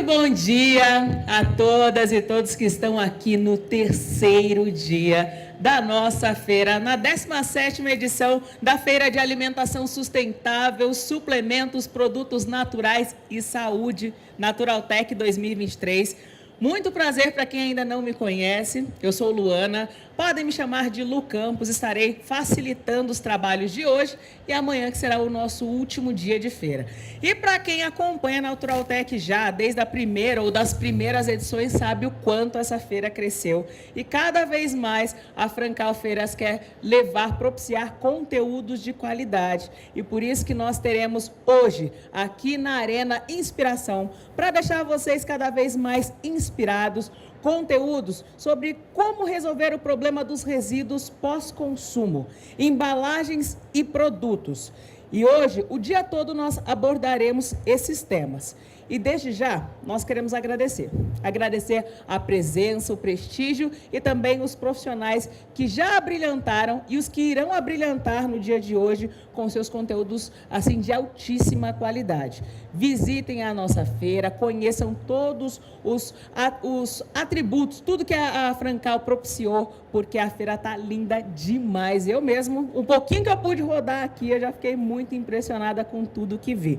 Muito bom dia a todas e todos que estão aqui no terceiro dia da nossa feira, na 17ª edição da Feira de Alimentação Sustentável, Suplementos, Produtos Naturais e Saúde, Naturaltech 2023. Muito prazer para quem ainda não me conhece, eu sou Luana, podem me chamar de Lu Campos, estarei facilitando os trabalhos de hoje e amanhã que será o nosso último dia de feira. E para quem acompanha a Naturaltech já desde a primeira ou das primeiras edições sabe o quanto essa feira cresceu e cada vez mais a Francal Feiras quer propiciar conteúdos de qualidade e por isso que nós teremos hoje aqui na Arena Inspiração para deixar vocês cada vez mais inspirados, conteúdos sobre como resolver o problema dos resíduos pós-consumo, embalagens e produtos. E hoje, o dia todo, nós abordaremos esses temas. E desde já, nós queremos agradecer a presença, o prestígio e também os profissionais que já abrilhantaram e os que irão abrilhantar no dia de hoje com seus conteúdos assim de altíssima qualidade. Visitem a nossa feira, conheçam todos os atributos, tudo que a Francal propiciou, porque a feira está linda demais. Eu mesmo, um pouquinho que eu pude rodar aqui, eu já fiquei muito impressionada com tudo que vi.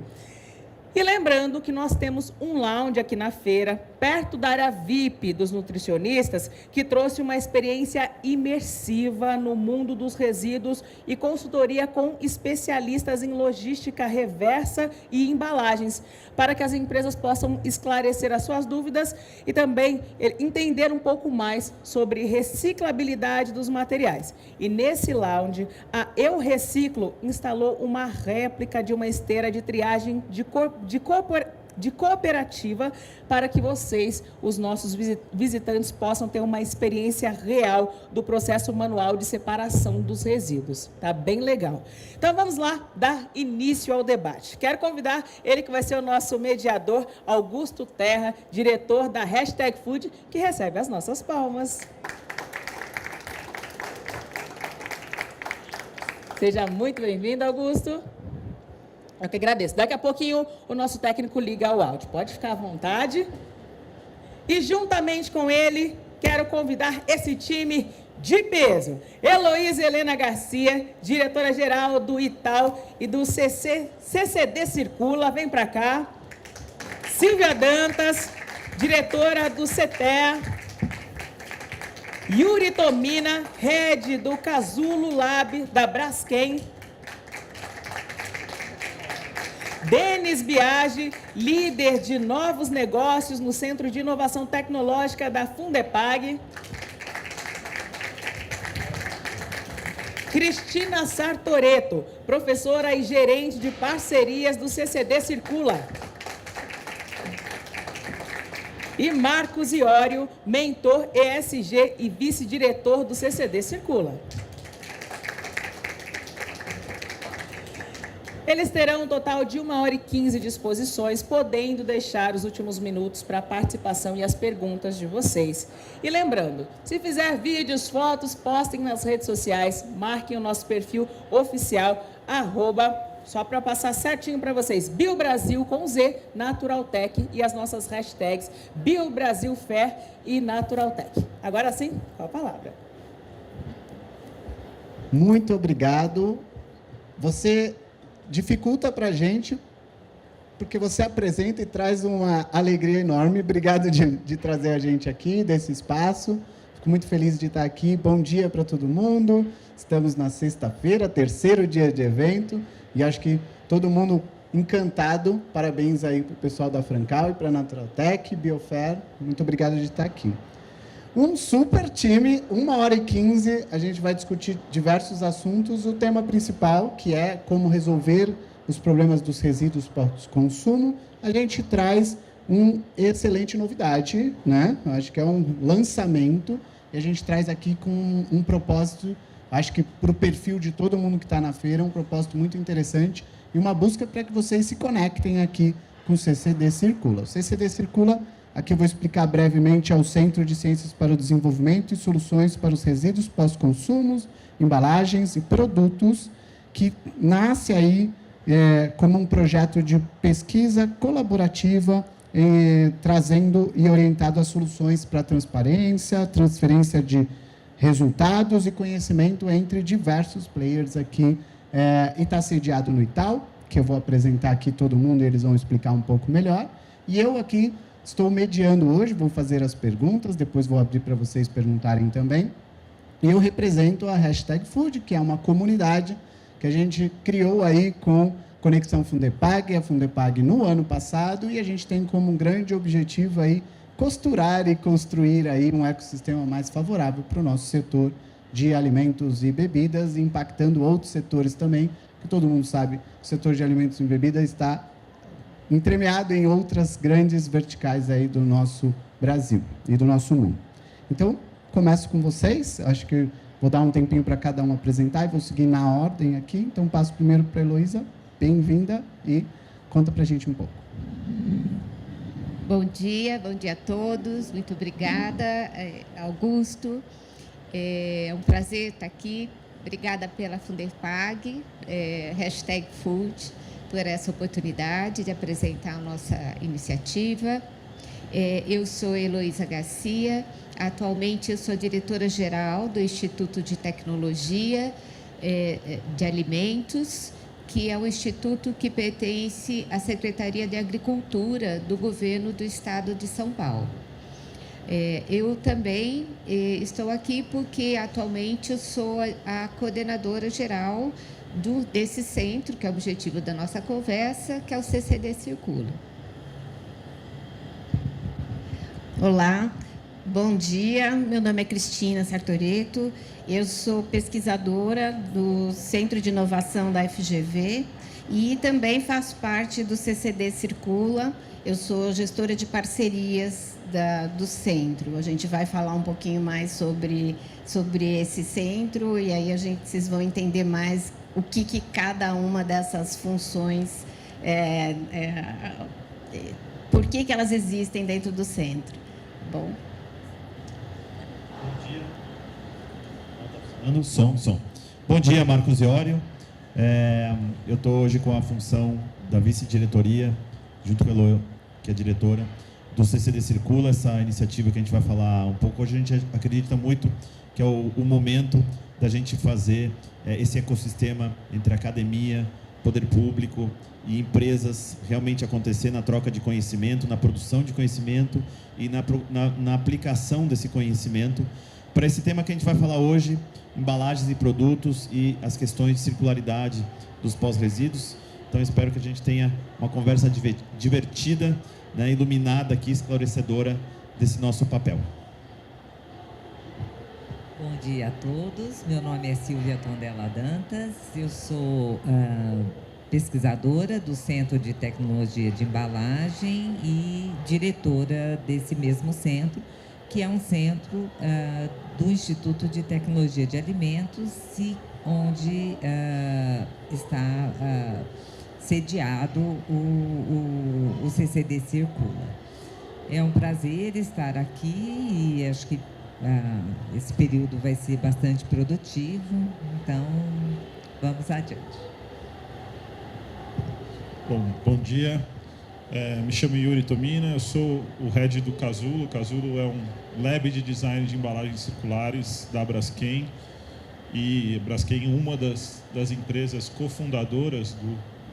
E lembrando que nós temos um lounge aqui na feira, perto da área VIP dos nutricionistas, que trouxe uma experiência imersiva no mundo dos resíduos e consultoria com especialistas em logística reversa e embalagens, para que as empresas possam esclarecer as suas dúvidas e também entender um pouco mais sobre reciclabilidade dos materiais. E nesse lounge, a Eu Reciclo instalou uma réplica de uma esteira de triagem de cooperativa para que vocês, os nossos visitantes, possam ter uma experiência real do processo manual de separação dos resíduos. Tá bem legal. Então vamos lá dar início ao debate. Quero convidar ele que vai ser o nosso mediador, Augusto Terra, diretor da #Food, que recebe as nossas palmas. Seja muito bem-vindo, Augusto. Eu que agradeço. Daqui a pouquinho o nosso técnico liga o áudio. Pode ficar à vontade. E juntamente com ele, quero convidar esse time de peso. Heloísa Helena Garcia, diretora-geral do Itaú e do CCD Circula. Vem para cá. Silvia Dantas, diretora do CETEA. Yuri Tomina, head do Casulo Lab da Braskem. Denis Biagi, líder de novos negócios no Centro de Inovação Tecnológica da Fundepag. Cristina Sartoreto, professora e gerente de parcerias do CCD Circula. E Marcos Iório, mentor ESG e vice-diretor do CCD Circula. Eles terão um total de 1h15 de exposições, podendo deixar os últimos minutos para a participação e as perguntas de vocês. E lembrando, se fizer vídeos, fotos, postem nas redes sociais, marquem o nosso perfil oficial, só para passar certinho para vocês, BioBrasil com Z, Naturaltech e as nossas hashtags BioBrasilFair e Naturaltech. Agora sim, com a palavra. Muito obrigado. Você dificulta para a gente, porque você apresenta e traz uma alegria enorme. Obrigado de trazer a gente aqui, desse espaço. Fico muito feliz de estar aqui. Bom dia para todo mundo. Estamos na sexta-feira, terceiro dia de evento, e acho que todo mundo encantado. Parabéns aí para o pessoal da Francal e para a Naturaltech, Biofair. Muito obrigado de estar aqui. Um super time, 1h15, a gente vai discutir diversos assuntos. O tema principal, que é como resolver os problemas dos resíduos pós-consumo, a gente traz uma excelente novidade, né? Acho que é um lançamento, e a gente traz aqui com um propósito, acho que para o perfil de todo mundo que está na feira, um propósito muito interessante, e uma busca para que vocês se conectem aqui com o CCD Circula. O CCD Circula, aqui eu vou explicar brevemente, é o Centro de Ciências para o Desenvolvimento e Soluções para os Resíduos Pós-Consumos, Embalagens e Produtos, que nasce aí como um projeto de pesquisa colaborativa trazendo e orientado a soluções para transparência, transferência de resultados e conhecimento entre diversos players aqui. E está sediado no Itaú, que eu vou apresentar aqui todo mundo e eles vão explicar um pouco melhor. E eu aqui estou mediando hoje, vou fazer as perguntas, depois vou abrir para vocês perguntarem também. E eu represento a #Food, que é uma comunidade que a gente criou aí com Conexão Fundepag, a Fundepag no ano passado, e a gente tem como um grande objetivo aí costurar e construir aí um ecossistema mais favorável para o nosso setor de alimentos e bebidas, impactando outros setores também, que todo mundo sabe, o setor de alimentos e bebidas está entremeado em outras grandes verticais aí do nosso Brasil e do nosso mundo. Então, começo com vocês, acho que vou dar um tempinho para cada um apresentar e vou seguir na ordem aqui, então passo primeiro para a Heloísa. Bem-vinda e conta para a gente um pouco. Bom dia a todos. Muito obrigada, Augusto. É um prazer estar aqui. Obrigada pela Fundepag, #Food, por essa oportunidade de apresentar a nossa iniciativa. Eu sou Heloísa Garcia. Atualmente, eu sou diretora-geral do Instituto de Tecnologia de Alimentos, que é um instituto que pertence à Secretaria de Agricultura do Governo do Estado de São Paulo. Eu também estou aqui porque, atualmente, eu sou a coordenadora geral desse centro, que é o objetivo da nossa conversa, que é o CCD Circula. Olá, bom dia. Meu nome é Cristina Sartoreto. Eu sou pesquisadora do Centro de Inovação da FGV e também faço parte do CCD Circula. Eu sou gestora de parcerias do centro. A gente vai falar um pouquinho mais sobre esse centro e aí vocês vão entender mais o que cada uma dessas funções, por que elas existem dentro do centro. Bom. Bom dia. Som. Bom dia, Marcos Iório. Eu estou hoje com a função da vice-diretoria, junto com a Elo, que é diretora, do CCD Circula, essa iniciativa que a gente vai falar um pouco. Hoje a gente acredita muito que é o momento da gente fazer esse ecossistema entre academia, poder público e empresas realmente acontecer na troca de conhecimento, na produção de conhecimento e na aplicação desse conhecimento para esse tema que a gente vai falar hoje, embalagens e produtos e as questões de circularidade dos pós-resíduos. Então, espero que a gente tenha uma conversa divertida, né, iluminada aqui, esclarecedora desse nosso papel. Bom dia a todos. Meu nome é Silvia Tondela Dantas. Eu sou pesquisadora do Centro de Tecnologia de Embalagem e diretora desse mesmo centro, que é um centro do Instituto de Tecnologia de Alimentos, onde está sediado o CCD Circula. É um prazer estar aqui e acho que esse período vai ser bastante produtivo, então vamos adiante. Bom dia. Me chamo Yuri Tomina, eu sou o head do Casulo. O Casulo é um lab de design de embalagens circulares da Braskem. E Braskem é uma das empresas cofundadoras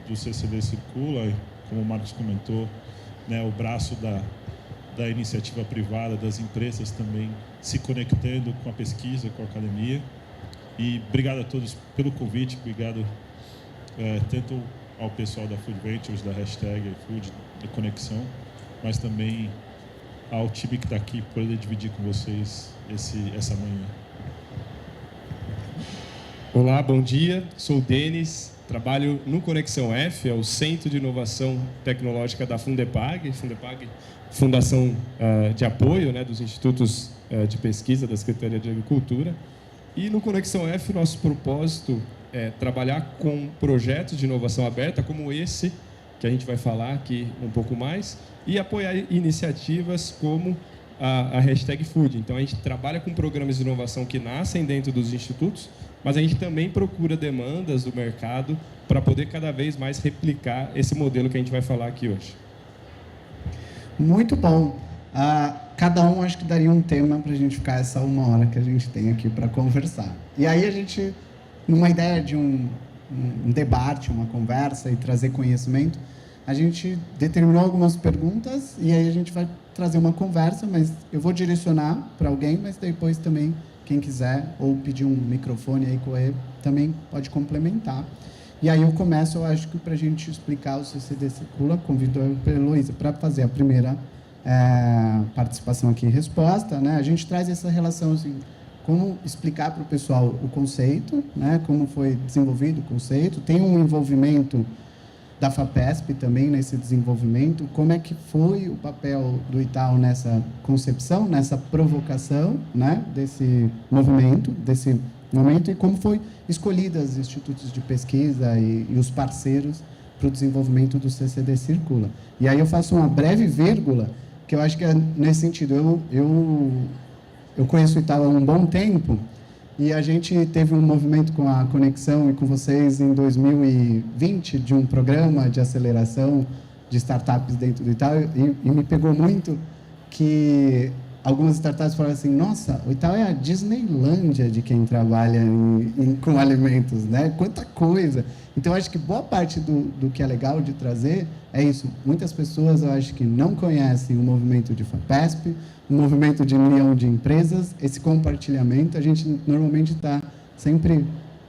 do CCD Circula, como o Marcos comentou, né, o braço da iniciativa privada, das empresas também se conectando com a pesquisa, com a academia. E obrigado a todos pelo convite, obrigado tanto ao pessoal da Food Ventures, da #Food, da Conexão, mas também ao time que está aqui para poder dividir com vocês essa manhã. Olá, bom dia. Sou o Denis, trabalho no Conexão F, é o Centro de Inovação Tecnológica da Fundepag. Fundepag, fundação de apoio, né, dos institutos de pesquisa da Secretaria de Agricultura. E no Conexão F, nosso propósito é trabalhar com projetos de inovação aberta, como esse, que a gente vai falar aqui um pouco mais, e apoiar iniciativas como a #Food. Então, a gente trabalha com programas de inovação que nascem dentro dos institutos, mas a gente também procura demandas do mercado para poder cada vez mais replicar esse modelo que a gente vai falar aqui hoje. Muito bom. Cada um acho que daria um tema para a gente ficar essa 1 hora que a gente tem aqui para conversar. E aí a gente, numa ideia de um debate, uma conversa e trazer conhecimento, a gente determinou algumas perguntas e aí a gente vai trazer uma conversa, mas eu vou direcionar para alguém, mas depois também, quem quiser, ou pedir um microfone aí correr, também pode complementar. E aí eu começo, eu acho que para a gente explicar o CCD Circula, convido a Heloísa para fazer a primeira participação aqui e resposta, né? A gente traz essa relação, assim, como explicar para o pessoal o conceito, né? Como foi desenvolvido o conceito, tem um envolvimento da FAPESP também nesse desenvolvimento, como é que foi o papel do Itaú nessa concepção, nessa provocação, né? Desse movimento e como foi escolhidas os institutos de pesquisa e os parceiros para o desenvolvimento do CCD Circula. E aí eu faço uma breve vírgula, que eu acho que é nesse sentido. Eu conheço o Itaú há um bom tempo e a gente teve um movimento com a Conexão e com vocês em 2020 de um programa de aceleração de startups dentro do Itaú e me pegou muito que algumas startups falaram assim, nossa, o Itaú é a Disneylândia de quem trabalha com alimentos, né? Quanta coisa! Então, acho que boa parte do que é legal de trazer é isso. Muitas pessoas, eu acho que não conhecem o movimento de FAPESP, o movimento de união de empresas, esse compartilhamento, a gente normalmente está sempre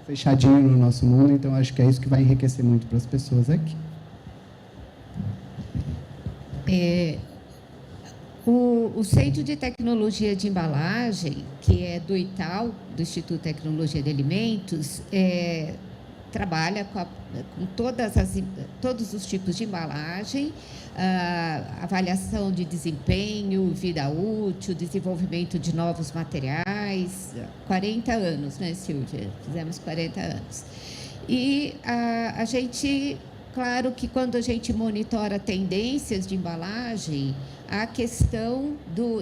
fechadinho no nosso mundo, então acho que é isso que vai enriquecer muito para as pessoas aqui. O Centro de Tecnologia de Embalagem, que é do Itaú, do Instituto de Tecnologia de Alimentos, trabalha com todos os tipos de embalagem, avaliação de desempenho, vida útil, desenvolvimento de novos materiais, 40 anos, né, Silvia? Fizemos 40 anos. E a gente, claro que quando a gente monitora tendências de embalagem, a questão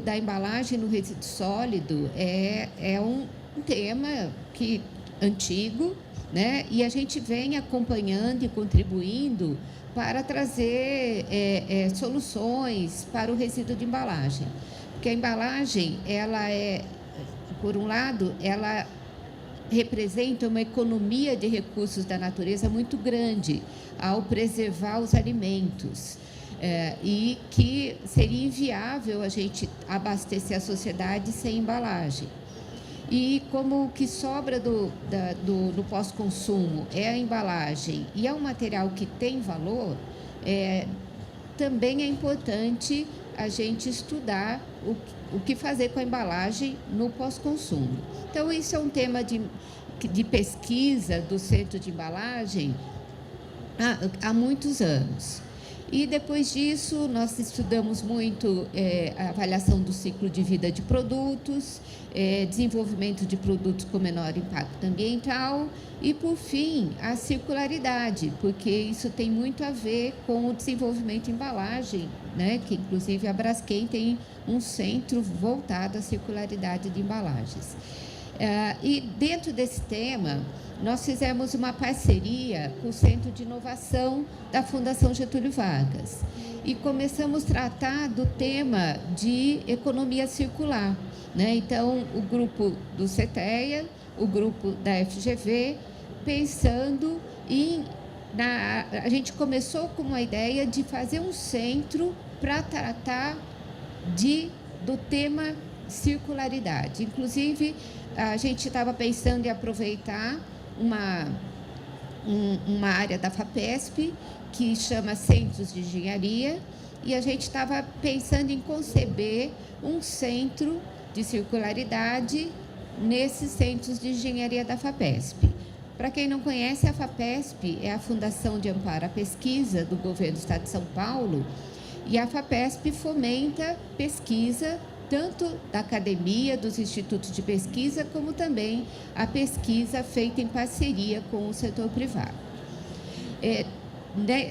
da embalagem no resíduo sólido é um tema antigo, né? E a gente vem acompanhando e contribuindo para trazer soluções para o resíduo de embalagem. Porque a embalagem, por um lado, ela representa uma economia de recursos da natureza muito grande ao preservar os alimentos. E que seria inviável a gente abastecer a sociedade sem embalagem. E como o que sobra do pós-consumo é a embalagem e é um material que tem valor, também é importante a gente estudar o que fazer com a embalagem no pós-consumo. Então, isso é um tema de pesquisa do Centro de Embalagem há muitos anos. E, depois disso, nós estudamos muito a avaliação do ciclo de vida de produtos, desenvolvimento de produtos com menor impacto ambiental e, por fim, a circularidade, porque isso tem muito a ver com o desenvolvimento de embalagem, né? Que, inclusive, a Braskem tem um centro voltado à circularidade de embalagens. E, dentro desse tema, nós fizemos uma parceria com o Centro de Inovação da Fundação Getúlio Vargas e começamos a tratar do tema de economia circular, né? Então, o grupo do CETEA, o grupo da FGV, pensando a gente começou com uma ideia de fazer um centro para tratar do tema circularidade. Inclusive, a gente estava pensando em aproveitar uma área da FAPESP que chama Centros de Engenharia e a gente estava pensando em conceber um centro de circularidade nesses centros de engenharia da FAPESP. Para quem não conhece, a FAPESP é a Fundação de Amparo à Pesquisa do Governo do Estado de São Paulo e a FAPESP fomenta pesquisa tanto da academia, dos institutos de pesquisa, como também a pesquisa feita em parceria com o setor privado.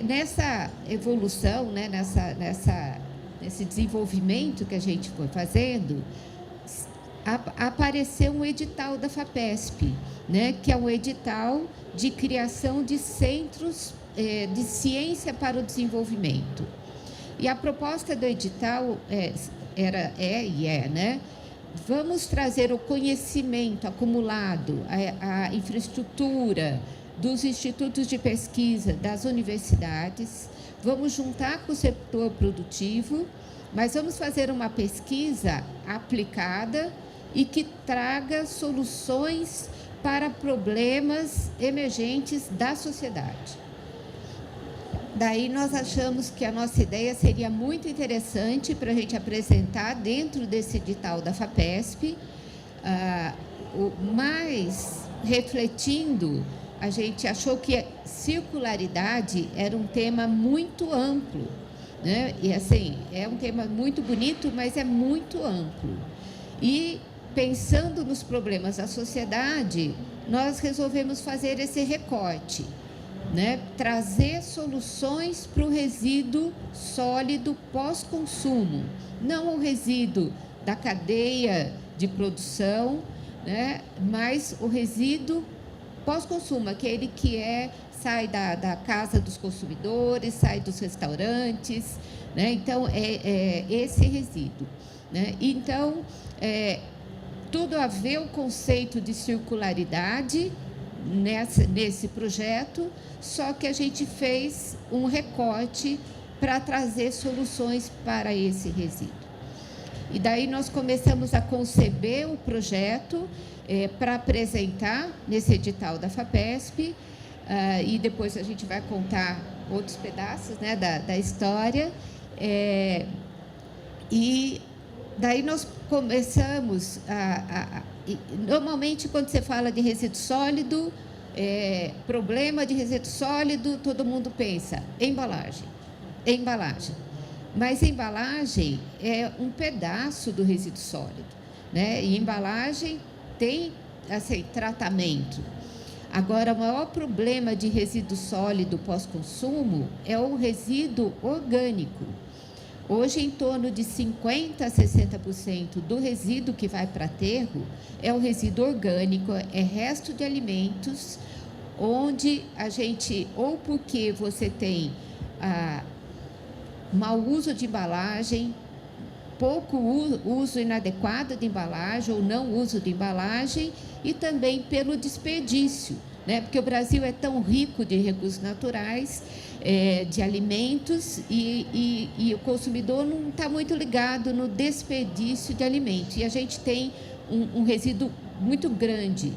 Nessa evolução, né, nesse desenvolvimento que a gente foi fazendo, apareceu um edital da FAPESP, né, que é um edital de criação de centros de ciência para o desenvolvimento. E a proposta do edital né? Vamos trazer o conhecimento acumulado, a infraestrutura dos institutos de pesquisa, das universidades, vamos juntar com o setor produtivo, mas vamos fazer uma pesquisa aplicada e que traga soluções para problemas emergentes da sociedade. Daí nós achamos que a nossa ideia seria muito interessante para a gente apresentar dentro desse edital da FAPESP, mas refletindo, a gente achou que circularidade era um tema muito amplo, né? E assim, é um tema muito bonito, mas é muito amplo. E pensando nos problemas da sociedade, nós resolvemos fazer esse recorte, né? Trazer soluções para o resíduo sólido pós-consumo, não o resíduo da cadeia de produção, né? Mas o resíduo pós-consumo, aquele que sai da casa dos consumidores, sai dos restaurantes, né? Então, é esse resíduo, né? Então, tudo a ver o conceito de circularidade nesse projeto, só que a gente fez um recorte para trazer soluções para esse resíduo. E daí nós começamos a conceber o projeto para apresentar nesse edital da FAPESP, e depois a gente vai contar outros pedaços, né, da história. E daí nós começamos normalmente, quando você fala de resíduo sólido, problema de resíduo sólido, todo mundo pensa embalagem. Mas embalagem é um pedaço do resíduo sólido, né? E embalagem tem, assim, tratamento. Agora, o maior problema de resíduo sólido pós-consumo é o resíduo orgânico. Hoje, em torno de 50% a 60% do resíduo que vai para aterro é o resíduo orgânico, é resto de alimentos, onde a gente, ou porque você tem mau uso de embalagem, pouco uso inadequado de embalagem ou não uso de embalagem, e também pelo desperdício, né? Porque o Brasil é tão rico de recursos naturais, de alimentos, e o consumidor não está muito ligado no desperdício de alimentos. E a gente tem um resíduo muito grande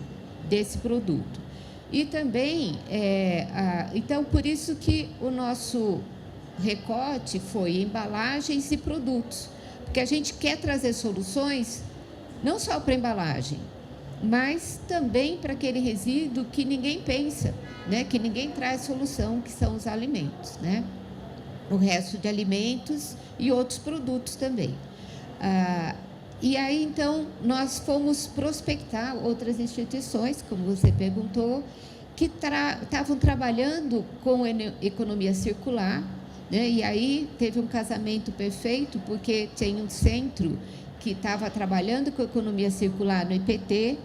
desse produto. E também, então, por isso que o nosso recorte foi embalagens e produtos, porque a gente quer trazer soluções não só para embalagem, mas também para aquele resíduo que ninguém pensa, né? Que ninguém traz solução, que são os alimentos, né? O resto de alimentos e outros produtos também. E aí, então, nós fomos prospectar outras instituições, como você perguntou, que estavam trabalhando com economia circular, né? E aí teve um casamento perfeito, porque tem um centro que estava trabalhando com economia circular no IPT,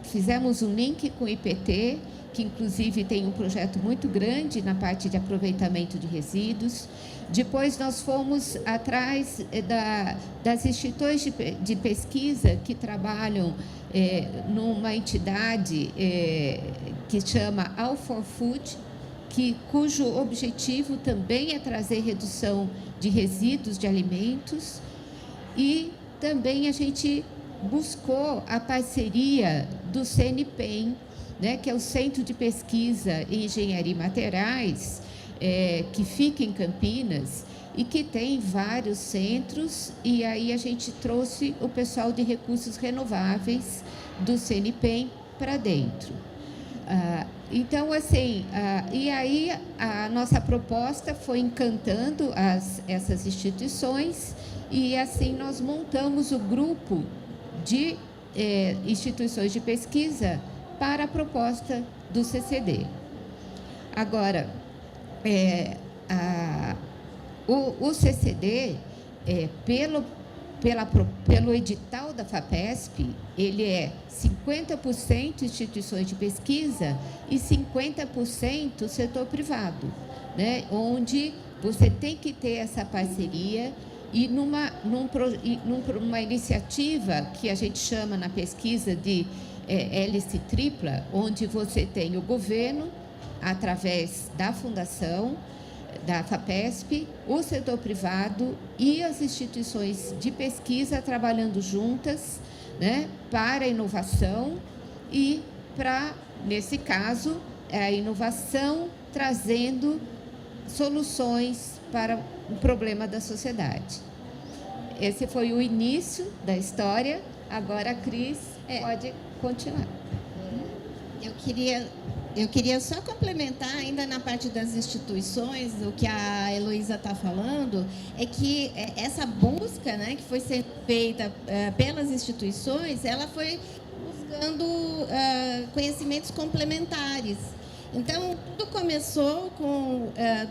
fizemos um link com o IPT, que inclusive tem um projeto muito grande na parte de aproveitamento de resíduos. Depois nós fomos atrás das instituições de pesquisa que trabalham numa entidade que chama All for Food, cujo objetivo também é trazer redução de resíduos de alimentos. E também a gente buscou a parceria do CNPEM, né, que é o Centro de Pesquisa em Engenharia e Materiais, que fica em Campinas e que tem vários centros, e aí a gente trouxe o pessoal de recursos renováveis do CNPEM para dentro. Então, assim, e aí a nossa proposta foi encantando essas instituições, e assim nós montamos o grupo de instituições de pesquisa para a proposta do CCD. Agora, o CCD, pelo edital da FAPESP, ele é 50% instituições de pesquisa e 50% setor privado, né? Onde você tem que ter essa parceria e numa iniciativa que a gente chama na pesquisa de hélice tripla, onde você tem o governo, através da fundação, da FAPESP, o setor privado e as instituições de pesquisa trabalhando juntas, né, para a inovação e para, nesse caso, a inovação trazendo soluções para o problema da sociedade. Esse foi o início da história. Agora a Cris pode continuar. Eu queria só complementar, ainda na parte das instituições, o que a Heloísa está falando, é que essa busca, né, que foi ser feita pelas instituições, ela foi buscando conhecimentos complementares. Então, tudo começou com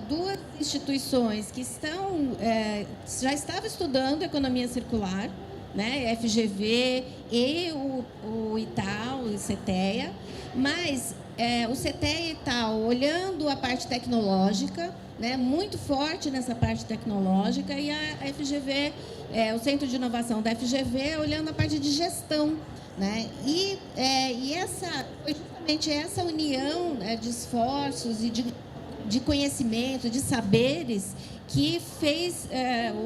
duas instituições que já estavam estudando economia circular, né, FGV e o ITAL, o CETEA, mas o CETEA e ITAL olhando a parte tecnológica, né, muito forte nessa parte tecnológica, e a FGV, o Centro de Inovação da FGV, olhando a parte de gestão, né, e foi justamente essa união, né, de esforços e de conhecimento, de saberes, que fez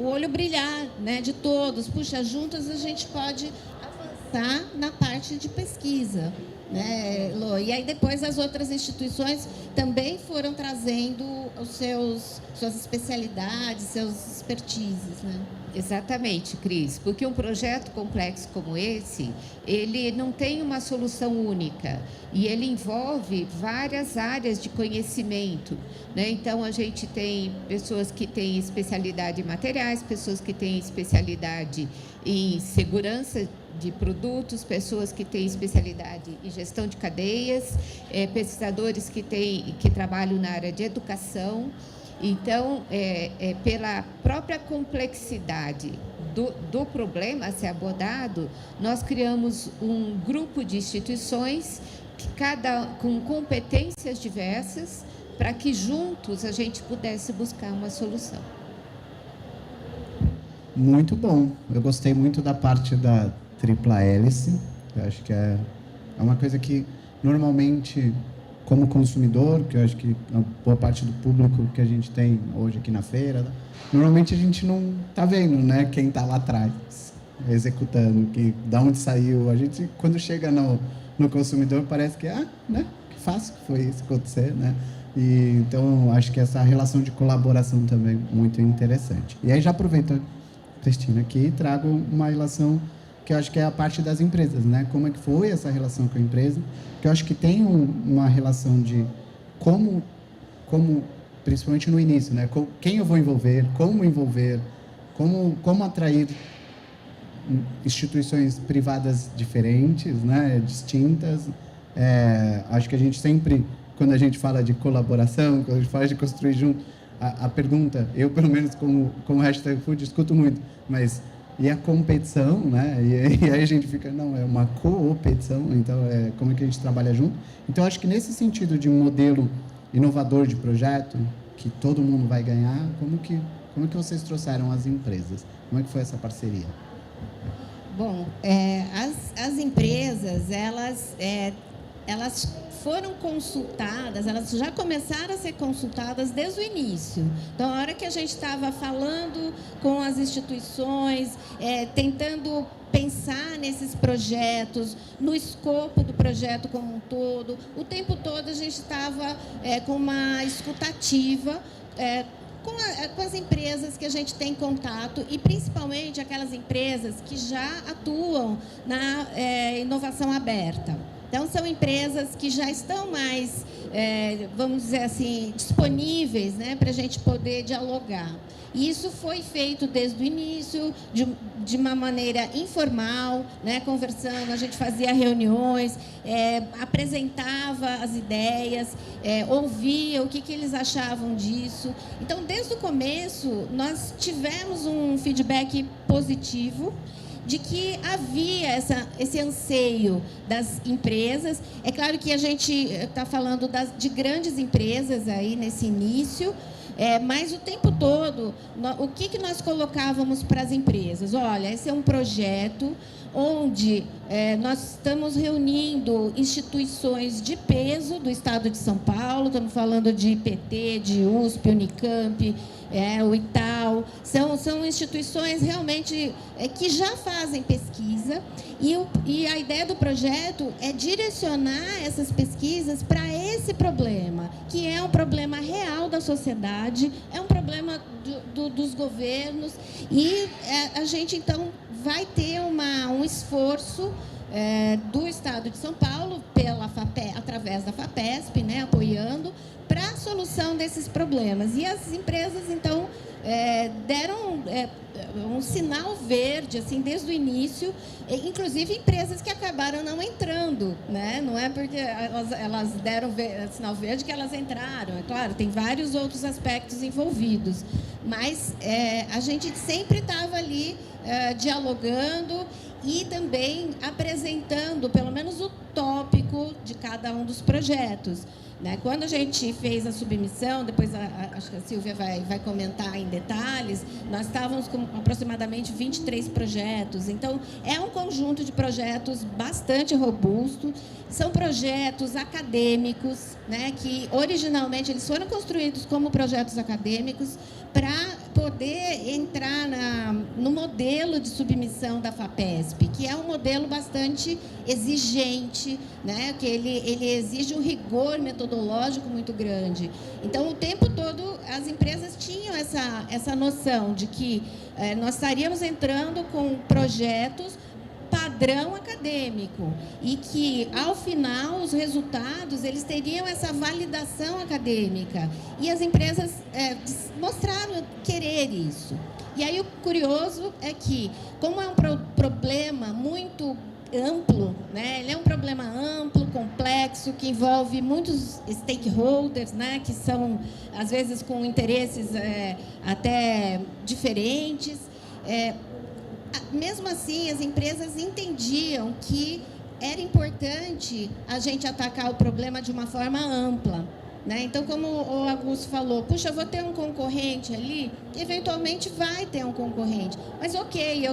o olho brilhar, né, de todos. Puxa, juntas a gente pode avançar na parte de pesquisa, né, Lô? E aí depois as outras instituições também foram trazendo suas especialidades, seus expertises, né? Exatamente, Cris, porque um projeto complexo como esse, ele não tem uma solução única e ele envolve várias áreas de conhecimento, né? Então, a gente tem pessoas que têm especialidade em materiais, pessoas que têm especialidade em segurança de produtos, pessoas que têm especialidade em gestão de cadeias, pesquisadores que trabalham na área de educação. Então, pela própria complexidade do problema a ser abordado, nós criamos um grupo de instituições, com competências diversas, para que juntos a gente pudesse buscar uma solução. Muito bom. Eu gostei muito da parte da tripla hélice. Eu acho que é uma coisa que, normalmente, como consumidor, que eu acho que a boa parte do público que a gente tem hoje aqui na feira, normalmente a gente não está vendo, né, quem está lá atrás, executando, da onde saiu. A gente, quando chega no consumidor, parece que, né, que fácil foi isso acontecer, né? E, então, acho que essa relação de colaboração também é muito interessante. E aí, já aproveito, Cristina, aqui e trago uma relação que eu acho que é a parte das empresas, né? Como é que foi essa relação com a empresa? Que eu acho que tem uma relação de como principalmente no início, né? Quem eu vou envolver, como atrair instituições privadas diferentes, né? Distintas. Acho que a gente sempre, quando a gente fala de colaboração, quando a gente fala de construir junto, a pergunta, eu pelo menos como hashtag food escuto muito, mas e a competição, né? E aí a gente fica, não, é uma coopetição, então como é que a gente trabalha junto. Então, acho que nesse sentido de um modelo inovador de projeto, que todo mundo vai ganhar, como que vocês trouxeram as empresas? Como é que foi essa parceria? Bom, as empresas, elas foram consultadas, elas já começaram a ser consultadas desde o início. Então, a hora que a gente estava falando com as instituições, tentando pensar nesses projetos, no escopo do projeto como um todo, o tempo todo a gente estava com uma escutativa, com as empresas que a gente tem contato e principalmente aquelas empresas que já atuam na inovação aberta. Então, são empresas que já estão mais, vamos dizer assim, disponíveis, né, para a gente poder dialogar. E isso foi feito desde o início, de uma maneira informal, né, conversando, a gente fazia reuniões, apresentava as ideias, ouvia o que eles achavam disso. Então, desde o começo, nós tivemos um feedback positivo de que havia esse anseio das empresas. É claro que a gente está falando de grandes empresas aí nesse início, mas o tempo todo, o que nós colocávamos para as empresas? Olha, esse é um projeto onde nós estamos reunindo instituições de peso do Estado de São Paulo, estamos falando de IPT, de USP, Unicamp, o Itaú, são instituições realmente que já fazem pesquisa, e a ideia do projeto é direcionar essas pesquisas para esse problema, que é um problema real da sociedade, é um problema dos governos, e a gente, então, vai ter um esforço do Estado de São Paulo, através da FAPESP, né, apoiando, para a solução desses problemas. E as empresas, então, deram um sinal verde, assim, desde o início, inclusive empresas que acabaram não entrando, né? Não é porque elas deram sinal verde que elas entraram, é claro, tem vários outros aspectos envolvidos, mas a gente sempre estava ali dialogando e também apresentando, pelo menos, o tópico de cada um dos projetos. Quando a gente fez a submissão, depois acho que a Silvia vai comentar em detalhes, nós estávamos com aproximadamente 23 projetos. Então, é um conjunto de projetos bastante robusto. São projetos acadêmicos, né, que originalmente eles foram construídos como projetos acadêmicos para poder entrar no modelo de submissão da FAPESP, que é um modelo bastante exigente, né, que ele exige um rigor metodológico muito grande. Então, o tempo todo, as empresas tinham essa noção de que nós estaríamos entrando com projetos padrão acadêmico e que, ao final, os resultados eles teriam essa validação acadêmica. E as empresas mostraram querer isso. E aí, o curioso é que, como é um problema muito amplo, né? Ele é um problema amplo, complexo, que envolve muitos stakeholders, né? Que são, às vezes, com interesses até diferentes. Mesmo assim, as empresas entendiam que era importante a gente atacar o problema de uma forma ampla, né? Então, como o Augusto falou, puxa, eu vou ter um concorrente ali, eventualmente vai ter um concorrente, mas ok,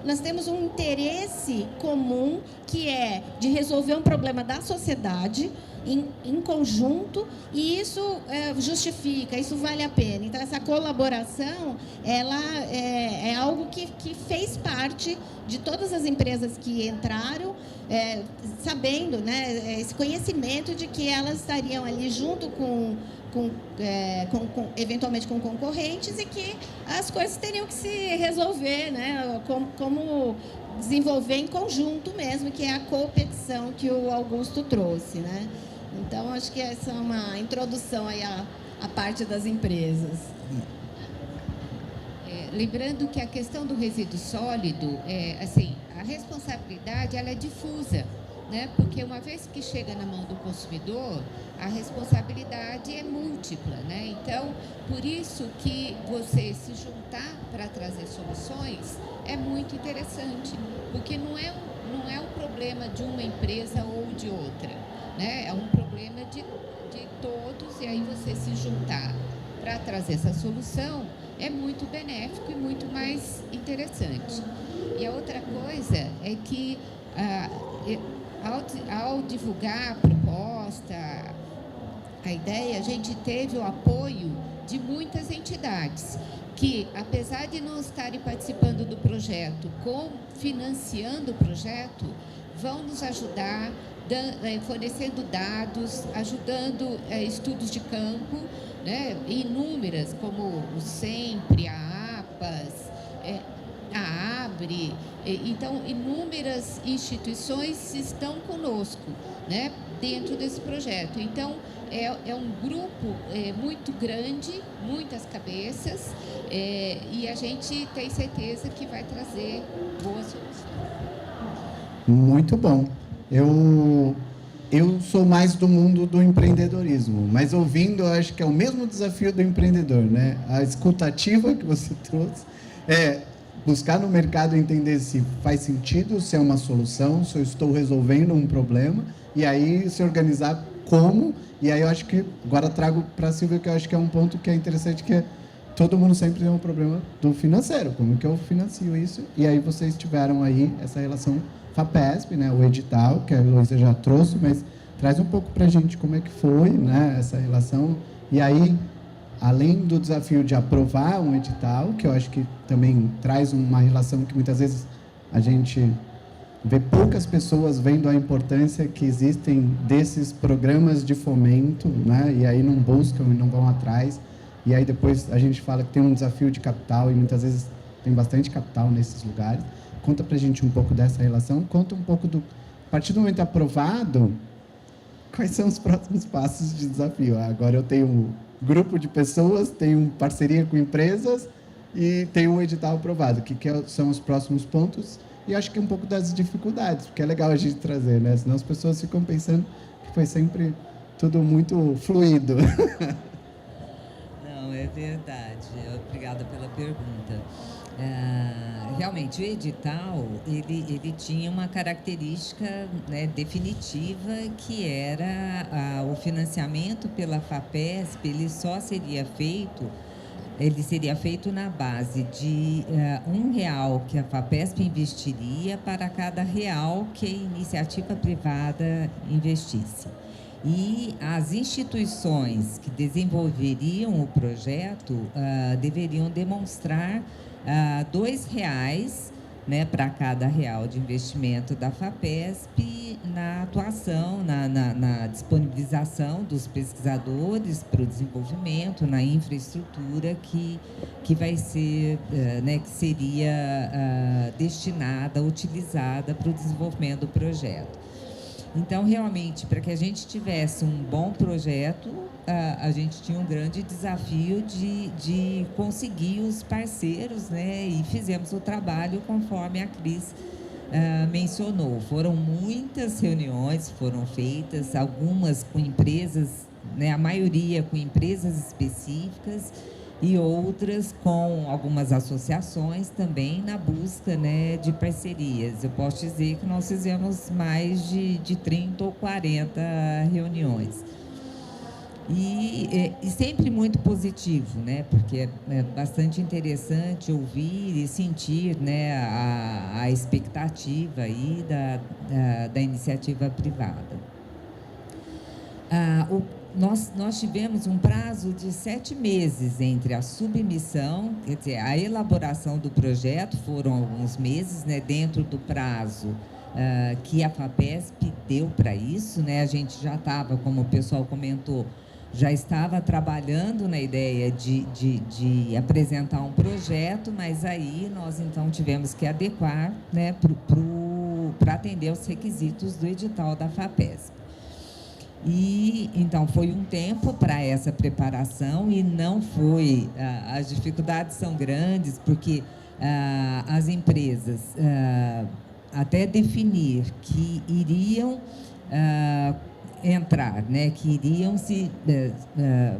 nós temos um interesse comum, que é de resolver um problema da sociedade em conjunto, e isso justifica, isso vale a pena. Então, essa colaboração, ela é algo que fez parte de todas as empresas que entraram, sabendo, né, esse conhecimento de que elas estariam ali junto eventualmente com concorrentes, e que as coisas teriam que se resolver, né, como desenvolver em conjunto mesmo, que é a competição que o Augusto trouxe, né? Então, acho que essa é uma introdução aí à parte das empresas. Lembrando que a questão do resíduo sólido, assim, a responsabilidade ela é difusa, né? Porque uma vez que chega na mão do consumidor, a responsabilidade é múltipla, né? Então, por isso que você se juntar para trazer soluções é muito interessante, porque não é um problema de uma empresa ou de outra, né? É um problema de todos, e aí você se juntar para trazer essa solução é muito benéfico e muito mais interessante. E a outra coisa é que, ao divulgar a proposta, a ideia, a gente teve o apoio de muitas entidades que, apesar de não estarem participando do projeto, financiando o projeto, vão nos ajudar, fornecendo dados, ajudando estudos de campo, né, inúmeras, como o SEMPRE, a APAS, a ABRE. Então, inúmeras instituições estão conosco, né, dentro desse projeto. Então, é um grupo muito grande, muitas cabeças, E a gente tem certeza que vai trazer boas soluções. Muito bom. Eu sou mais do mundo do empreendedorismo, mas ouvindo, eu acho que é o mesmo desafio do empreendedor, né? A escutativa que você trouxe é buscar no mercado entender se faz sentido, se é uma solução, se eu estou resolvendo um problema, e aí se organizar como. E aí eu acho que, agora trago para a Silvia, que eu acho que é um ponto que é interessante, que é todo mundo sempre tem um problema do financeiro, como que eu financio isso? E aí vocês tiveram aí essa relação FAPESP, né, o edital, que a Heloísa já trouxe, mas traz um pouco para a gente como é que foi, né, essa relação. E aí, além do desafio de aprovar um edital, que eu acho que também traz uma relação que muitas vezes a gente vê poucas pessoas vendo a importância que existem desses programas de fomento, né, e aí não buscam e não vão atrás. E aí depois a gente fala que tem um desafio de capital, e muitas vezes tem bastante capital nesses lugares. Conta para a gente um pouco dessa relação, conta um pouco do... A partir do momento aprovado, quais são os próximos passos de desafio? Agora eu tenho um grupo de pessoas, tenho parceria com empresas e tenho um edital aprovado. O que são os próximos pontos? E acho que é um pouco das dificuldades, porque é legal a gente trazer, né? Senão as pessoas ficam pensando que foi sempre tudo muito fluido. Não, é verdade. Obrigada pela pergunta. Realmente, o edital, ele tinha uma característica, né, definitiva, que era o financiamento pela FAPESP. Ele seria feito na base de R$1 que a FAPESP investiria para cada R$1 que a iniciativa privada investisse. E as instituições que desenvolveriam o projeto deveriam demonstrar R$2, né, para cada R$1 de investimento da FAPESP na atuação, na disponibilização dos pesquisadores para o desenvolvimento, na infraestrutura que vai ser, né, que seria destinada, utilizada para o desenvolvimento do projeto. Então, realmente, para que a gente tivesse um bom projeto, a gente tinha um grande desafio de conseguir os parceiros, né? E fizemos o trabalho conforme a Cris mencionou. Foram muitas reuniões, foram feitas, algumas com empresas, né? A maioria com empresas específicas, e outras com algumas associações também na busca, né, de parcerias. Eu posso dizer que nós fizemos mais de 30 ou 40 reuniões. E sempre muito positivo, né, porque é bastante interessante ouvir e sentir, né, a expectativa aí da iniciativa privada. Nós tivemos um prazo de 7 meses entre a submissão, quer dizer, a elaboração do projeto foram alguns meses, né, dentro do prazo que a FAPESP deu para isso, né? A gente já estava, como o pessoal comentou, já estava trabalhando na ideia de apresentar um projeto, mas aí nós então tivemos que adequar, né, para atender os requisitos do edital da FAPESP. E então foi um tempo para essa preparação, e não foi, as dificuldades são grandes, porque as empresas até definir que iriam entrar, né, que iriam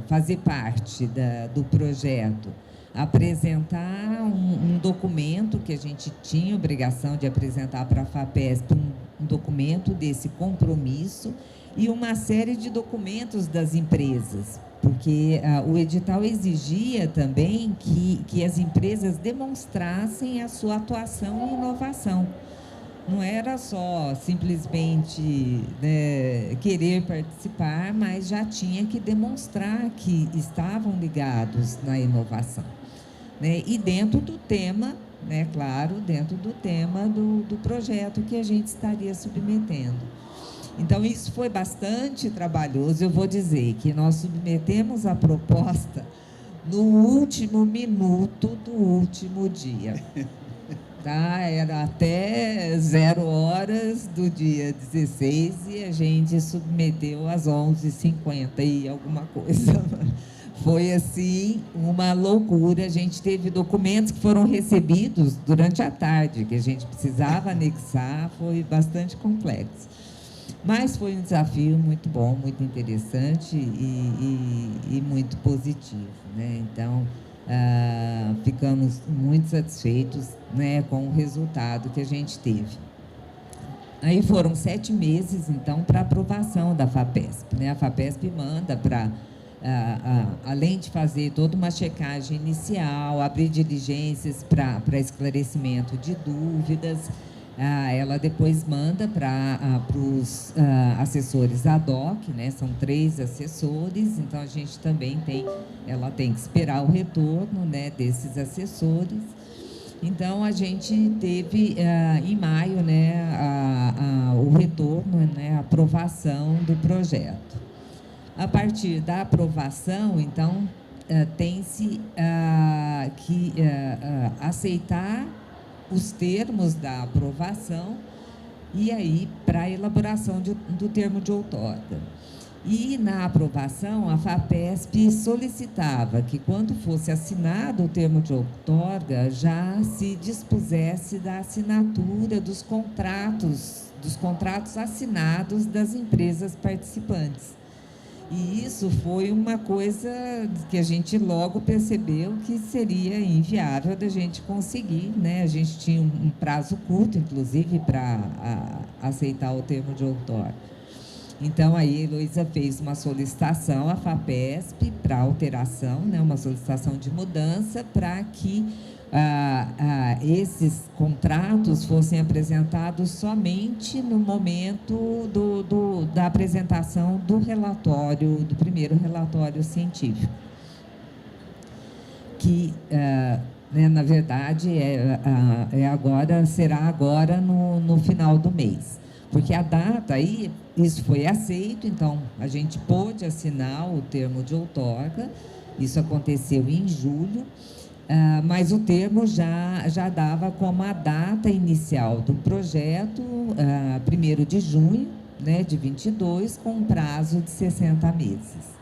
fazer parte do projeto, apresentar um documento que a gente tinha obrigação de apresentar para a FAPESP, um documento desse compromisso, e uma série de documentos das empresas, porque o edital exigia também que as empresas demonstrassem a sua atuação em inovação. Não era só simplesmente, né, querer participar, mas já tinha que demonstrar que estavam ligados na inovação, né? E dentro do tema, né, claro, dentro do tema do projeto que a gente estaria submetendo. Então, isso foi bastante trabalhoso. Eu vou dizer que nós submetemos a proposta no último minuto do último dia. Tá? Era até 0 horas do dia 16 e a gente submeteu às 11h50 e alguma coisa. Foi, assim, uma loucura. A gente teve documentos que foram recebidos durante a tarde, que a gente precisava anexar, foi bastante complexo. Mas foi um desafio muito bom, muito interessante e muito positivo, né? Então, ficamos muito satisfeitos, né, com o resultado que a gente teve. Aí foram 7 meses, então, para aprovação da FAPESP, né? A FAPESP manda para, além de fazer toda uma checagem inicial, abrir diligências para esclarecimento de dúvidas, ela depois manda para os assessores ad hoc, né? São 3 assessores, então a gente também ela tem que esperar o retorno, né, desses assessores. Então, a gente teve, em maio, né, o retorno, né, a aprovação do projeto. A partir da aprovação, então, tem-se que aceitar os termos da aprovação e aí para a elaboração do termo de outorga. E na aprovação, a FAPESP solicitava que, quando fosse assinado o termo de outorga, já se dispusesse da assinatura dos contratos assinados das empresas participantes. E isso foi uma coisa que a gente logo percebeu que seria inviável da gente conseguir, né? A gente tinha um prazo curto, inclusive, para aceitar o termo de outorga. Então, aí a Heloísa fez uma solicitação à FAPESP para alteração, né, uma solicitação de mudança para que esses contratos fossem apresentados somente no momento da apresentação do relatório, do primeiro relatório científico. Que, né, na verdade, será agora no final do mês. Porque a data aí, isso foi aceito, então a gente pôde assinar o termo de outorga, isso aconteceu em julho, mas o termo já dava como a data inicial do projeto, 1º de junho, né, de 22, com um prazo de 60 meses.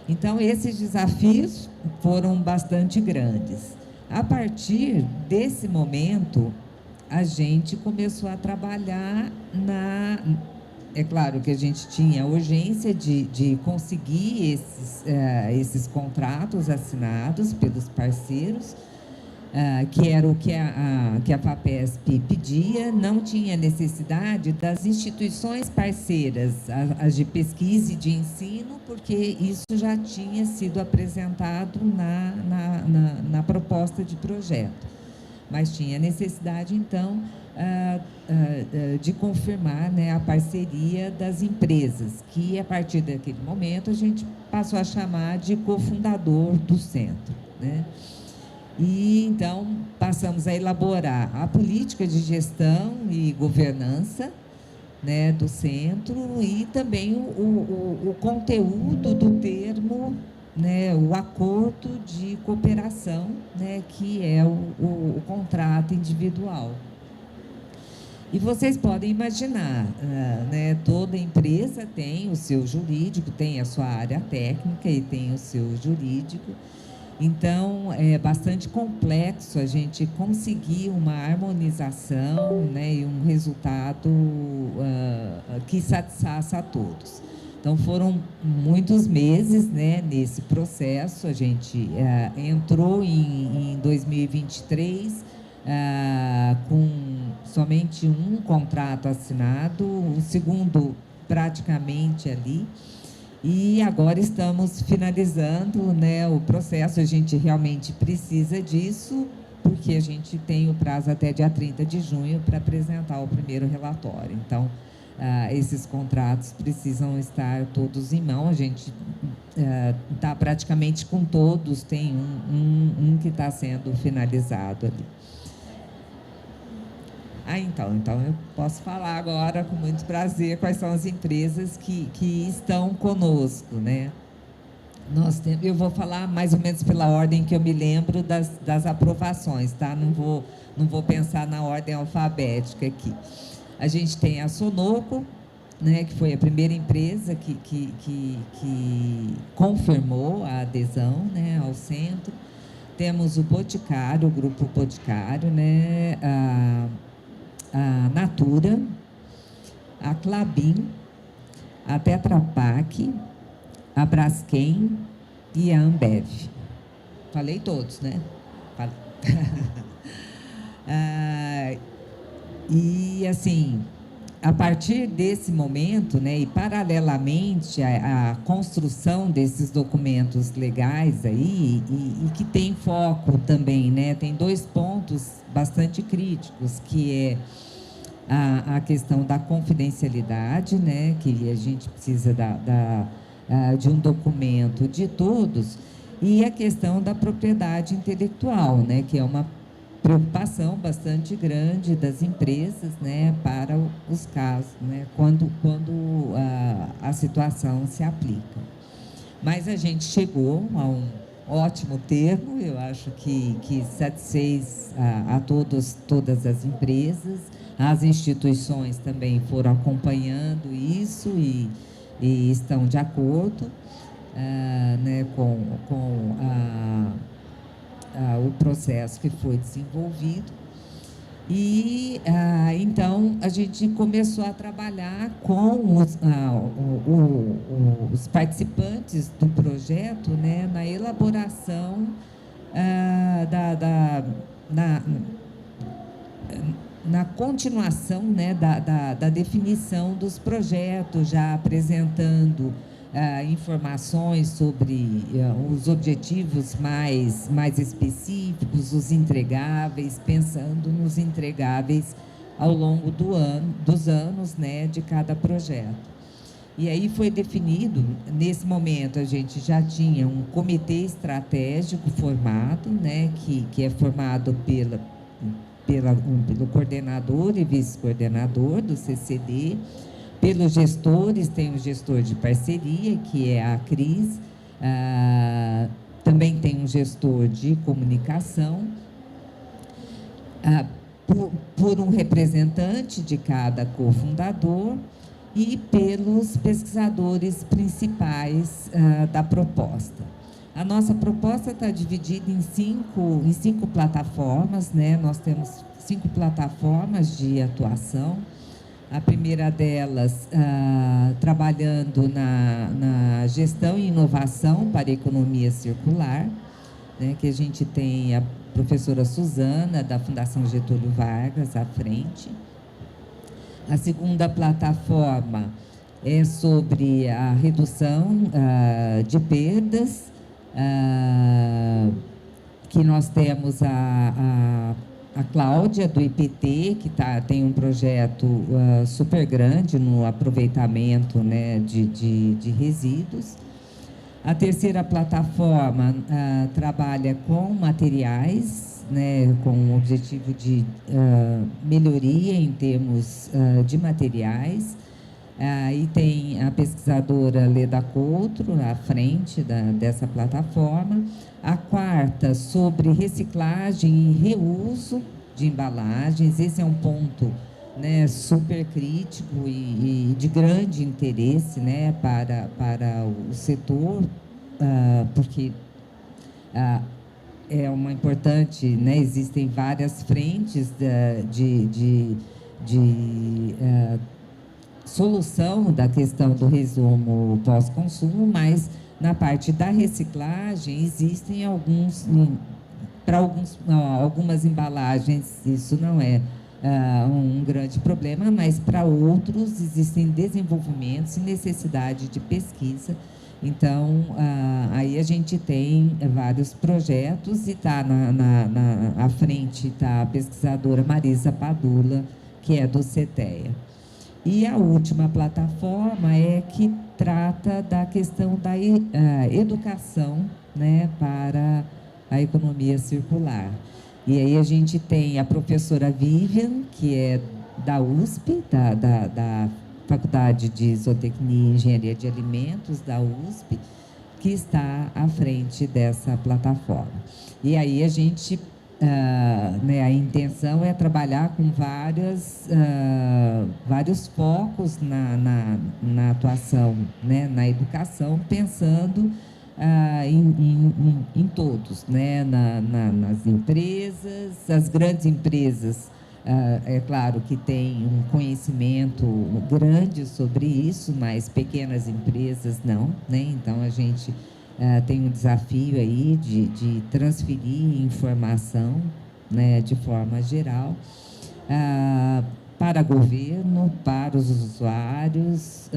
Então, esses desafios foram bastante grandes. A partir desse momento, a gente começou a trabalhar É claro que a gente tinha urgência de conseguir esses contratos assinados pelos parceiros, que era o que a FAPESP pedia. Não tinha necessidade das instituições parceiras, as de pesquisa e de ensino, porque isso já tinha sido apresentado na proposta de projeto. Mas tinha necessidade, então, de confirmar, né, a parceria das empresas, que, a partir daquele momento, a gente passou a chamar de cofundador do centro, né? E, então, passamos a elaborar a política de gestão e governança, né, do centro, e também o conteúdo do termo, né, o acordo de cooperação, né, que é o contrato individual. E vocês podem imaginar, né, toda empresa tem o seu jurídico, tem a sua área técnica e tem o seu jurídico. Então, é bastante complexo a gente conseguir uma harmonização, né, e um resultado que satisfaça a todos. Então, foram muitos meses, né, nesse processo. A gente entrou em 2023 com somente um contrato assinado, o segundo praticamente ali. E agora estamos finalizando, né, o processo. A gente realmente precisa disso, porque a gente tem o prazo até dia 30 de junho para apresentar o primeiro relatório. Então, esses contratos precisam estar todos em mão. A gente está praticamente com todos, tem um que está sendo finalizado ali. Então eu posso falar agora com muito prazer quais são as empresas que estão conosco, né? Eu vou falar mais ou menos pela ordem que eu me lembro das aprovações, tá? Não vou pensar na ordem alfabética aqui. A gente tem a Sonoco, né, que foi a primeira empresa que confirmou a adesão, né, ao centro. Temos o Boticário, o Grupo Boticário, né, a Natura, a Klabin, a Tetra Pak, a Braskem e a Ambev. Falei todos, né? E, assim, a partir desse momento, né, e paralelamente à construção desses documentos legais aí, e que tem foco também, né, tem 2 pontos bastante críticos, que é a questão da confidencialidade, né, que a gente precisa de um documento de todos, e a questão da propriedade intelectual, né, que é uma preocupação bastante grande das empresas, né, para os casos, né, quando a situação se aplica. Mas a gente chegou a um ótimo termo, eu acho que satisfez a todas as empresas, as instituições também foram acompanhando isso e estão de acordo, né, com o processo que foi desenvolvido. E, então, a gente começou a trabalhar com os participantes do projeto, né, na elaboração na continuação, né, da definição dos projetos, já apresentando informações sobre os objetivos mais específicos, os entregáveis, pensando nos entregáveis ao longo dos anos, né, de cada projeto. E aí foi definido, nesse momento a gente já tinha um comitê estratégico formado, né, que é formado pelo coordenador e vice-coordenador do CCD, pelos gestores, tem o gestor de parceria, que é a Cris, também tem um gestor de comunicação, por um representante de cada cofundador e pelos pesquisadores principais da proposta. A nossa proposta está dividida em cinco plataformas, né? Nós temos 5 plataformas de atuação. A primeira delas, trabalhando na gestão e inovação para a economia circular, né, que a gente tem a professora Suzana, da Fundação Getúlio Vargas, à frente. A segunda plataforma é sobre a redução de perdas, que nós temos a Cláudia, do IPT, que tem um projeto super grande no aproveitamento, né, de resíduos. A terceira plataforma trabalha com materiais, né, com o objetivo de melhoria em termos de materiais. E tem a pesquisadora Leda Coutro à frente dessa plataforma. A quarta, sobre reciclagem e reuso de embalagens. Esse é um ponto, né, super crítico e de grande interesse, né, para o setor, porque é uma importante, né, existem várias frentes de solução da questão do resumo pós-consumo, mas na parte da reciclagem existem algumas embalagens, isso não é um grande problema, mas para outros existem desenvolvimentos e necessidade de pesquisa. Então, aí a gente tem vários projetos e está à frente está a pesquisadora Marisa Padula, que é do CETEA. E a última plataforma é que trata da questão da educação, né, para a economia circular. E aí a gente tem a professora Vivian, que é da USP, da Faculdade de Zootecnia e Engenharia de Alimentos, da USP, que está à frente dessa plataforma. E aí a gente né, a intenção é trabalhar com vários focos na atuação, né, na educação, pensando em todos, né, nas empresas, as grandes empresas. É claro que tem um conhecimento grande sobre isso, mas pequenas empresas não, né? Então, a gente tem um desafio aí de transferir informação, né, de forma geral, para governo, para os usuários,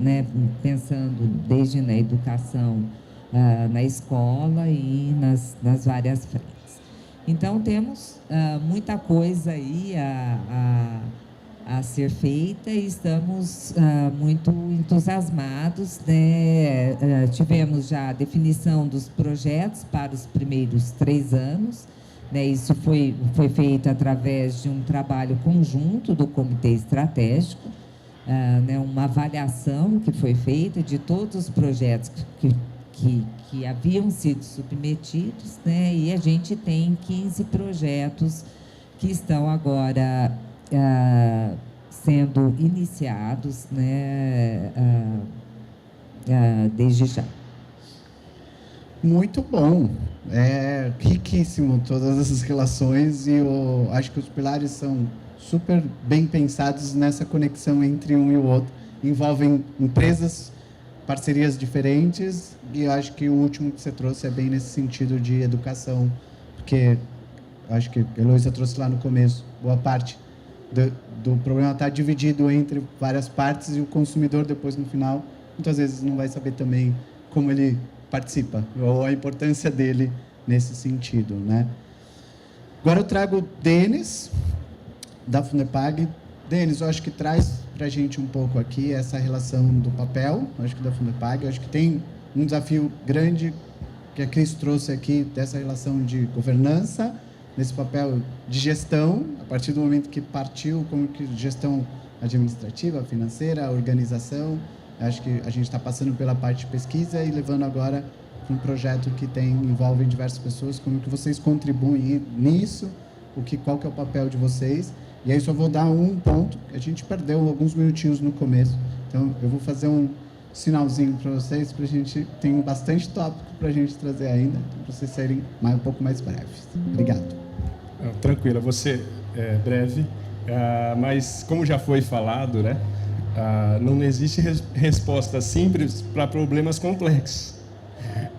né, pensando desde na educação, na escola e nas várias frentes. Então, temos muita coisa aí a ser feita e estamos muito entusiasmados, né? Tivemos já a definição dos projetos para os primeiros 3 anos, né? Isso foi feito através de um trabalho conjunto do Comitê Estratégico, né? Uma avaliação que foi feita de todos os projetos que haviam sido submetidos, né? E a gente tem 15 projetos que estão agora sendo iniciados, né? Desde já. Muito bom, é riquíssimo todas essas relações e acho que os pilares são super bem pensados nessa conexão entre um e o outro. Envolvem empresas, parcerias diferentes, e eu acho que o último que você trouxe é bem nesse sentido de educação, porque eu acho que a Heloísa trouxe lá no começo, boa parte do problema está dividido entre várias partes e o consumidor depois no final, muitas vezes não vai saber também como ele participa, ou a importância dele nesse sentido, né? Agora eu trago o Denis, da Fundepag. Denis, eu acho que traz para a gente um pouco aqui essa relação do papel, acho que da Fundepag, acho que tem um desafio grande que a Cris trouxe aqui, dessa relação de governança, nesse papel de gestão, a partir do momento que partiu, como que gestão administrativa, financeira, organização, acho que a gente está passando pela parte de pesquisa e levando agora para um projeto que envolve diversas pessoas, como que vocês contribuem nisso, qual que é o papel de vocês. E aí só vou dar um ponto, a gente perdeu alguns minutinhos no começo, então eu vou fazer um sinalzinho para vocês, para a gente, tem bastante tópico para a gente trazer ainda, então, para vocês serem um pouco mais breves. Obrigado. Tranquilo, vou ser breve, mas como já foi falado, né, não existe resposta simples para problemas complexos.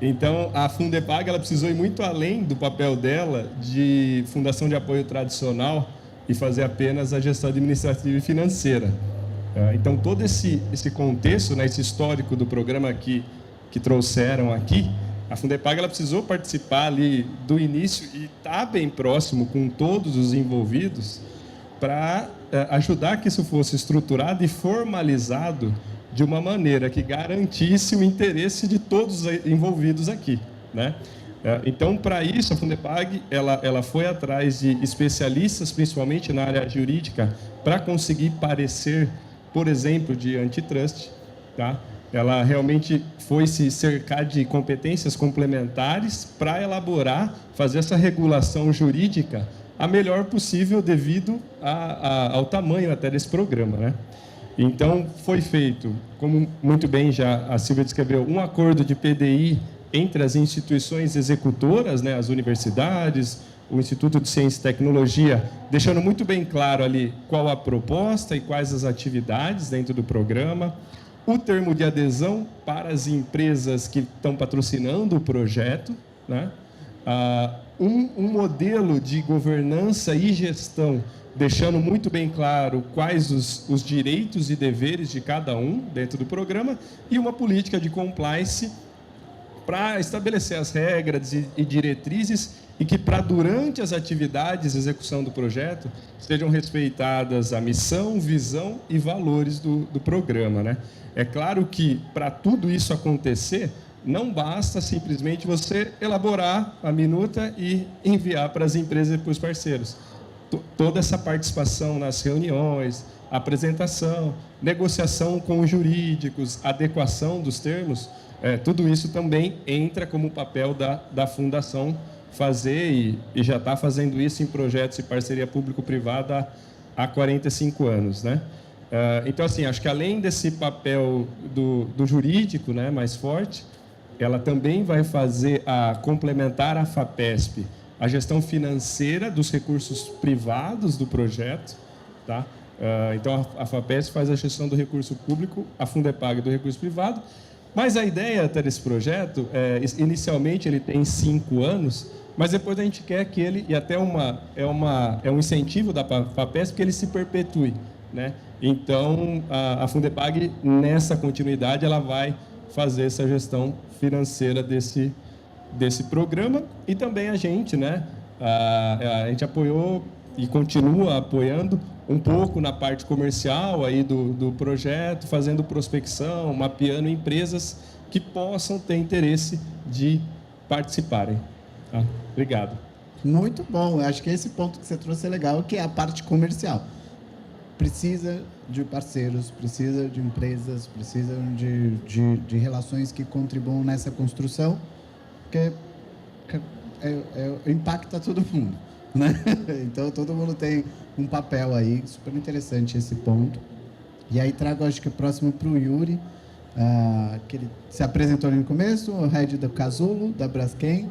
Então, a Fundepag ela precisou ir muito além do papel dela de fundação de apoio tradicional e fazer apenas a gestão administrativa e financeira. Então, todo esse contexto, né, esse histórico do programa que trouxeram aqui, a Fundepag ela precisou participar ali do início e estar bem próximo com todos os envolvidos para ajudar que isso fosse estruturado e formalizado de uma maneira que garantisse o interesse de todos os envolvidos aqui, né? Então, para isso, a Fundepag ela foi atrás de especialistas, principalmente na área jurídica, para conseguir parecer, por exemplo, de antitrust, tá? Ela realmente foi se cercar de competências complementares para elaborar, fazer essa regulação jurídica a melhor possível devido ao tamanho até desse programa, né? Então, foi feito, como muito bem já a Silvia descreveu, um acordo de PDI entre as instituições executoras, né, as universidades, o Instituto de Ciência e Tecnologia, deixando muito bem claro ali qual a proposta e quais as atividades dentro do programa, o termo de adesão para as empresas que estão patrocinando o projeto, né? Um modelo de governança e gestão, deixando muito bem claro quais os direitos e deveres de cada um dentro do programa, e uma política de compliance para estabelecer as regras e diretrizes e que, durante as atividades de execução do projeto, sejam respeitadas a missão, visão e valores do programa, né? É claro que, para tudo isso acontecer, não basta simplesmente você elaborar a minuta e enviar para as empresas e para os parceiros. Toda essa participação nas reuniões, apresentação, negociação com os jurídicos, adequação dos termos, tudo isso também entra como papel da fundação fazer e já está fazendo isso em projetos de parceria público-privada há 45 anos, né? Então, assim, acho que além desse papel do jurídico, né, mais forte, ela também vai fazer complementar a FAPESP, a gestão financeira dos recursos privados do projeto, tá? Então, a FAPESP faz a gestão do recurso público, a Fundepag do recurso privado, mas a ideia até desse projeto, inicialmente ele tem 5 anos, mas depois a gente quer que ele, e até é um incentivo da FAPESP, que ele se perpetue, né? Então, a Fundepag, nessa continuidade, ela vai fazer essa gestão financeira desse programa, e também a gente, né? A gente apoiou e continua apoiando um pouco na parte comercial aí do projeto, fazendo prospecção, mapeando empresas que possam ter interesse de participarem. Tá? Obrigado. Muito bom. Eu acho que esse ponto que você trouxe é legal, que é a parte comercial. Precisa de parceiros, precisa de empresas, precisa de relações que contribuam nessa construção, porque impacta todo mundo, né? Então, todo mundo tem um papel aí, super interessante esse ponto. E aí trago, acho que o próximo para o Yuri, que ele se apresentou ali no começo, o head do Casulo, da Braskem.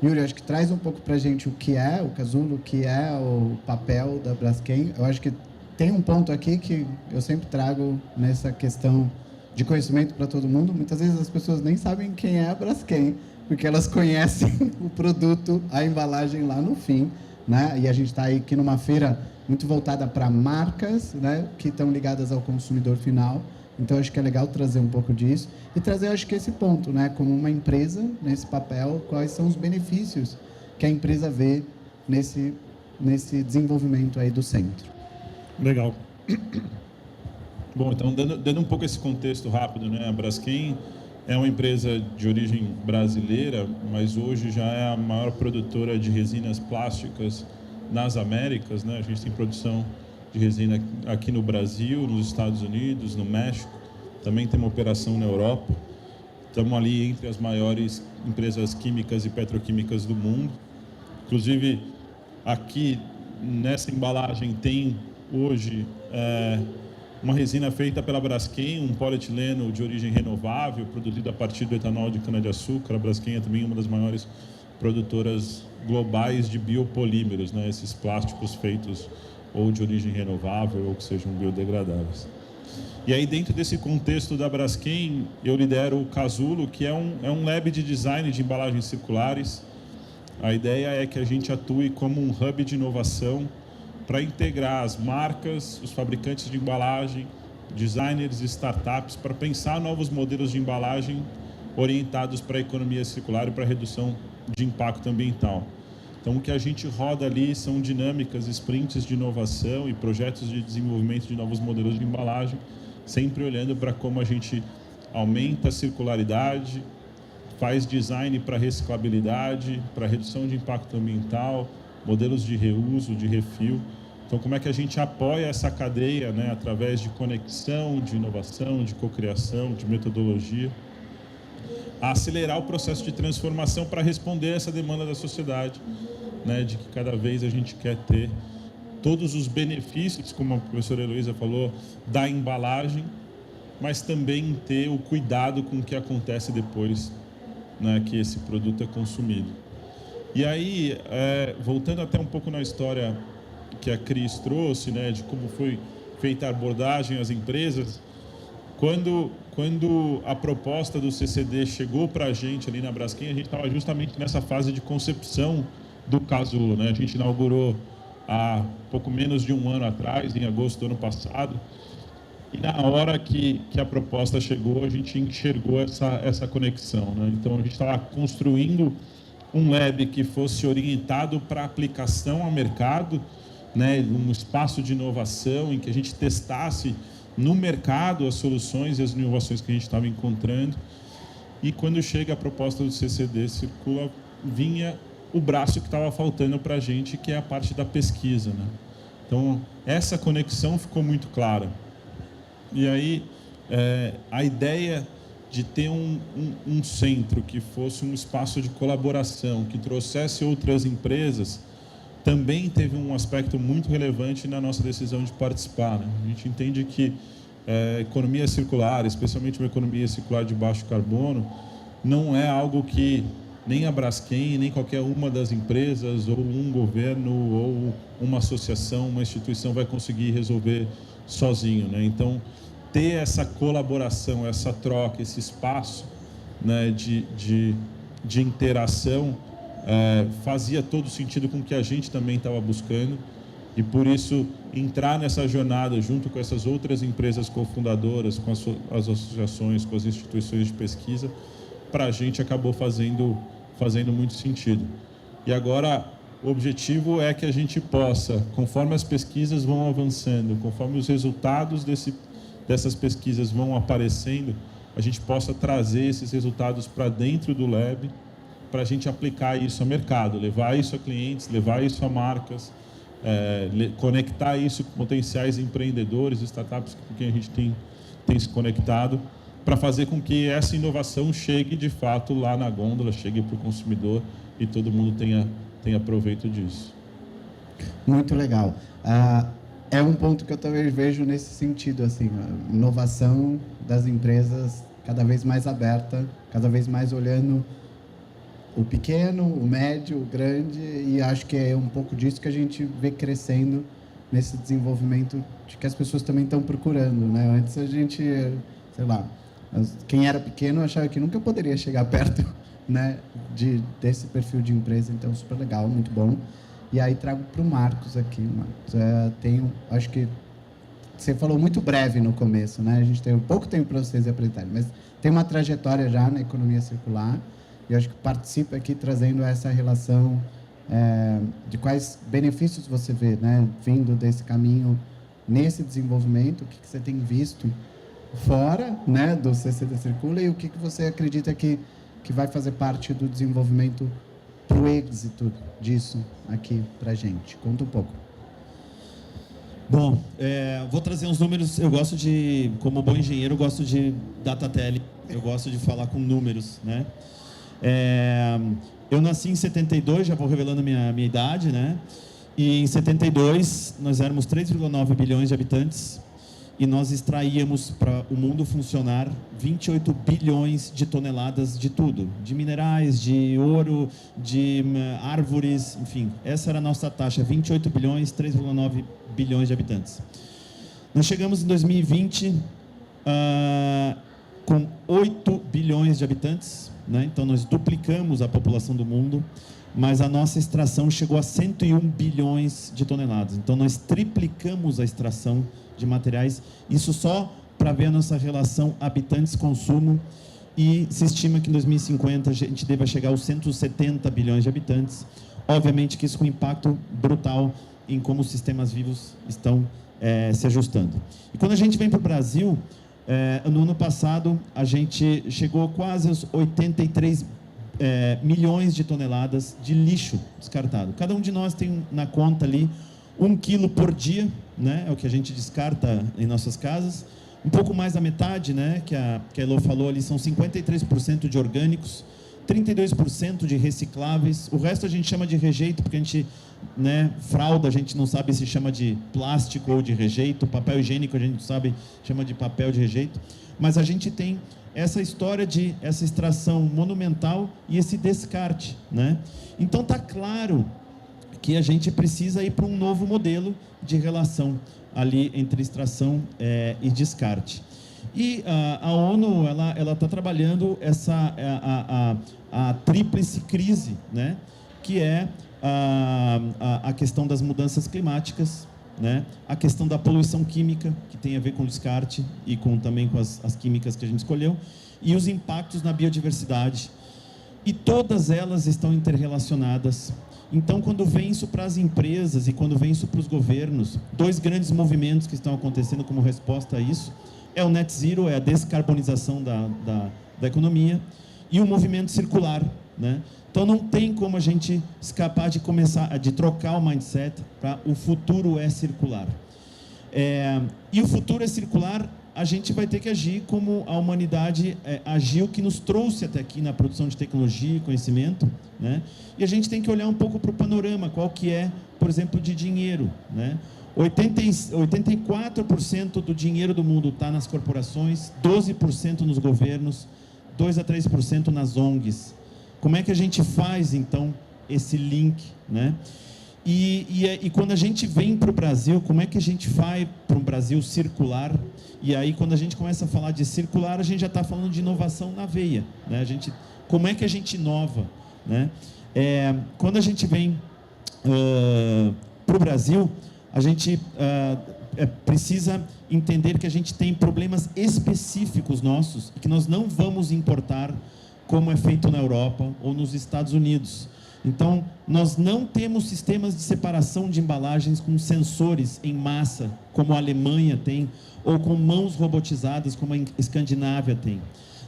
Yuri, acho que traz um pouco para a gente o que é o Casulo, o que é o papel da Braskem. Eu acho que tem um ponto aqui que eu sempre trago nessa questão de conhecimento para todo mundo. Muitas vezes as pessoas nem sabem quem é a Braskem, porque elas conhecem o produto, a embalagem lá no fim, né? E a gente está aí aqui numa feira muito voltada para marcas, né, que estão ligadas ao consumidor final. Então, acho que é legal trazer um pouco disso e trazer, acho que esse ponto, né, como uma empresa, nesse papel, quais são os benefícios que a empresa vê nesse desenvolvimento aí do centro. Legal. Bom, então, dando um pouco esse contexto rápido, né, a Braskem é uma empresa de origem brasileira, mas hoje já é a maior produtora de resinas plásticas nas Américas, né? A gente tem produção de resina aqui no Brasil, nos Estados Unidos, no México, também tem uma operação na Europa. Estamos ali entre as maiores empresas químicas e petroquímicas do mundo. Inclusive, aqui nessa embalagem tem hoje uma resina feita pela Braskem, um polietileno de origem renovável, produzido a partir do etanol de cana-de-açúcar. A Braskem é também uma das maiores produtoras globais de biopolímeros, né? Esses plásticos feitos ou de origem renovável ou que sejam biodegradáveis. E aí, dentro desse contexto da Braskem, eu lidero o Casulo, que é um lab de design de embalagens circulares. A ideia é que a gente atue como um hub de inovação para integrar as marcas, os fabricantes de embalagem, designers e startups, para pensar novos modelos de embalagem orientados para a economia circular e para a redução de impacto ambiental. Então, o que a gente roda ali são dinâmicas, sprints de inovação e projetos de desenvolvimento de novos modelos de embalagem, sempre olhando para como a gente aumenta a circularidade, faz design para reciclabilidade, para redução de impacto ambiental, modelos de reuso, de refil. Então, como é que a gente apoia essa cadeia, né, através de conexão, de inovação, de cocriação, de metodologia, a acelerar o processo de transformação para responder a essa demanda da sociedade, né, de que cada vez a gente quer ter todos os benefícios, como a professora Heloísa falou, da embalagem, mas também ter o cuidado com o que acontece depois, né, que esse produto é consumido. E aí, voltando até um pouco na história que a Cris trouxe, né, de como foi feita a abordagem às empresas, quando a proposta do CCD chegou para a gente ali na Braskem, a gente estava justamente nessa fase de concepção do Casulo, né? A gente inaugurou há pouco menos de um ano atrás, em agosto do ano passado, e na hora que a proposta chegou, a gente enxergou essa conexão, né? Então, a gente estava construindo um lab que fosse orientado para aplicação ao mercado, né? Um espaço de inovação em que a gente testasse no mercado as soluções e as inovações que a gente estava encontrando. E quando chega a proposta do CCD Circula, vinha o braço que estava faltando para a gente, que é a parte da pesquisa, né? Então, essa conexão ficou muito clara. E aí, a ideia de ter um centro que fosse um espaço de colaboração, que trouxesse outras empresas, também teve um aspecto muito relevante na nossa decisão de participar, né? A gente entende que economia circular, especialmente uma economia circular de baixo carbono, não é algo que nem a Braskem, nem qualquer uma das empresas, ou um governo, ou uma associação, uma instituição vai conseguir resolver sozinho, né? Então, ter essa colaboração, essa troca, esse espaço, né, de interação, fazia todo sentido com o que a gente também estava buscando, e por isso entrar nessa jornada junto com essas outras empresas cofundadoras, com as associações, com as instituições de pesquisa, para a gente acabou fazendo muito sentido. E agora o objetivo é que a gente possa, conforme as pesquisas vão avançando, conforme os resultados dessas pesquisas vão aparecendo, a gente possa trazer esses resultados para dentro do Lab, para a gente aplicar isso ao mercado, levar isso a clientes, levar isso a marcas, conectar isso com potenciais empreendedores, startups com quem a gente tem se conectado, para fazer com que essa inovação chegue de fato lá na gôndola, chegue para o consumidor e todo mundo tenha proveito disso. Muito legal. É um ponto que eu também vejo nesse sentido, assim, a inovação das empresas cada vez mais aberta, cada vez mais olhando o pequeno, o médio, o grande, e acho que é um pouco disso que a gente vê crescendo nesse desenvolvimento de que as pessoas também estão procurando, né? Antes a gente, sei lá, quem era pequeno achava que nunca poderia chegar perto, né, desse perfil de empresa. Então, super legal, muito bom. E aí trago para o Marcos aqui. Marcos, acho que você falou muito breve no começo, né? A gente tem pouco tempo para vocês apresentarem, mas tem uma trajetória já na economia circular. E acho que participa aqui trazendo essa relação de quais benefícios você vê, né, vindo desse caminho nesse desenvolvimento, o que você tem visto fora, né, do CCD Circula, e o que você acredita que vai fazer parte do desenvolvimento para o êxito disso aqui para a gente. Conta um pouco. Bom, vou trazer uns números. Eu gosto como bom engenheiro, eu gosto de data tele, eu gosto de falar com números, né? Eu nasci em 72, já vou revelando minha idade, né? E em 72 nós éramos 3,9 bilhões de habitantes e nós extraíamos para o mundo funcionar 28 bilhões de toneladas de tudo, de minerais, de ouro, de árvores, enfim, essa era a nossa taxa, 28 bilhões, 3,9 bilhões de habitantes. Nós chegamos em 2020 com 8 bilhões de habitantes, né? Então nós duplicamos a população do mundo, mas a nossa extração chegou a 101 bilhões de toneladas. Então nós triplicamos a extração de materiais, isso só para ver a nossa relação habitantes-consumo, e se estima que em 2050 a gente deva chegar aos 170 bilhões de habitantes. Obviamente que isso com impacto brutal em como os sistemas vivos estão se ajustando. E quando a gente vem para o Brasil, no ano passado a gente chegou quase aos 83 milhões de toneladas de lixo descartado. Cada um de nós tem na conta ali 1 quilo por dia, né? É o que a gente descarta em nossas casas. Um pouco mais da metade, né? Que a Elô falou ali, são 53% de orgânicos, 32% de recicláveis. O resto a gente chama de rejeito, porque a gente, né, fralda, a gente não sabe se chama de plástico ou de rejeito. Papel higiênico a gente não sabe, chama de papel de rejeito. Mas a gente tem essa história de essa extração monumental e esse descarte, né? Então está claro que a gente precisa ir para um novo modelo de relação ali entre extração e descarte. E a ONU ela está trabalhando a tríplice crise, né? Que é a questão das mudanças climáticas, né? A questão da poluição química, que tem a ver com descarte e também com as químicas que a gente escolheu, e os impactos na biodiversidade. E todas elas estão interrelacionadas. Então, quando vem isso para as empresas e quando vem isso para os governos, dois grandes movimentos que estão acontecendo como resposta a isso é o Net Zero, é a descarbonização da economia, e o movimento circular, né? Então, não tem como a gente escapar de trocar o mindset para o futuro circular. E o futuro é circular, a gente vai ter que agir como a humanidade agiu, que nos trouxe até aqui na produção de tecnologia e conhecimento, né? E a gente tem que olhar um pouco para o panorama, qual que é, por exemplo, de dinheiro, né? 84% do dinheiro do mundo está nas corporações, 12% nos governos, 2 a 3% nas ONGs. Como é que a gente faz, então, esse link, né? E quando a gente vem para o Brasil, como é que a gente vai para um Brasil circular? E aí, quando a gente começa a falar de circular, a gente já está falando de inovação na veia, né? Como é que a gente inova, né? Quando a gente vem para o Brasil, a gente precisa entender que a gente tem problemas específicos nossos e que nós não vamos importar como é feito na Europa ou nos Estados Unidos. Então, nós não temos sistemas de separação de embalagens com sensores em massa, como a Alemanha tem, ou com mãos robotizadas, como a Escandinávia tem.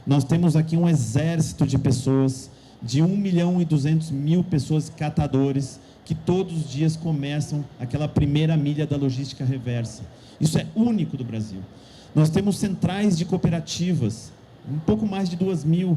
Nós temos aqui um exército de pessoas, de 1.200.000 pessoas catadores, que todos os dias começam aquela primeira milha da logística reversa. Isso é único do Brasil. Nós temos centrais de cooperativas, um pouco mais de 2.000,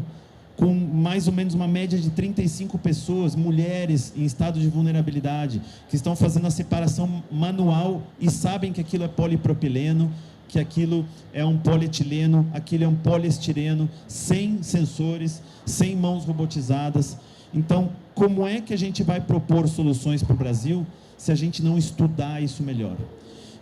com mais ou menos uma média de 35 pessoas, mulheres em estado de vulnerabilidade, que estão fazendo a separação manual e sabem que aquilo é polipropileno, que aquilo é um polietileno, aquilo é um poliestireno, sem sensores, sem mãos robotizadas. Então, como é que a gente vai propor soluções para o Brasil se a gente não estudar isso melhor?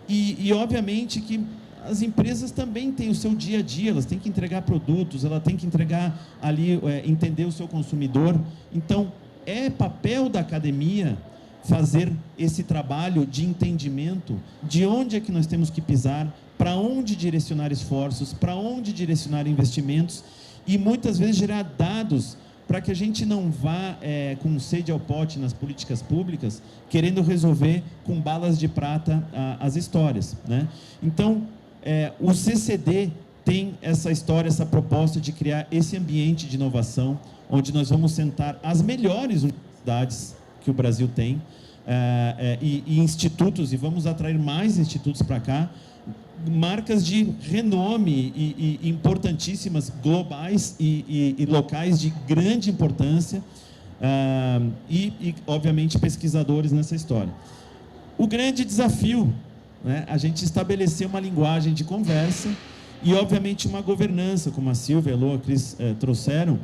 E obviamente que as empresas também têm o seu dia a dia, elas têm que entregar produtos, elas têm que entregar ali, entender o seu consumidor. Então, é papel da academia fazer esse trabalho de entendimento de onde é que nós temos que pisar, para onde direcionar esforços, para onde direcionar investimentos e muitas vezes gerar dados para que a gente não vá com sede ao pote nas políticas públicas, querendo resolver com balas de prata as histórias, né? Então, o CCD tem essa história, essa proposta de criar esse ambiente de inovação, onde nós vamos sentar as melhores universidades que o Brasil tem, e institutos, e vamos atrair mais institutos para cá, marcas de renome e importantíssimas, globais e locais de grande importância, e, obviamente, pesquisadores nessa história. O grande desafio, né, a gente estabelecer uma linguagem de conversa e, obviamente, uma governança, como a Silvia, a Lô, a Cris trouxeram.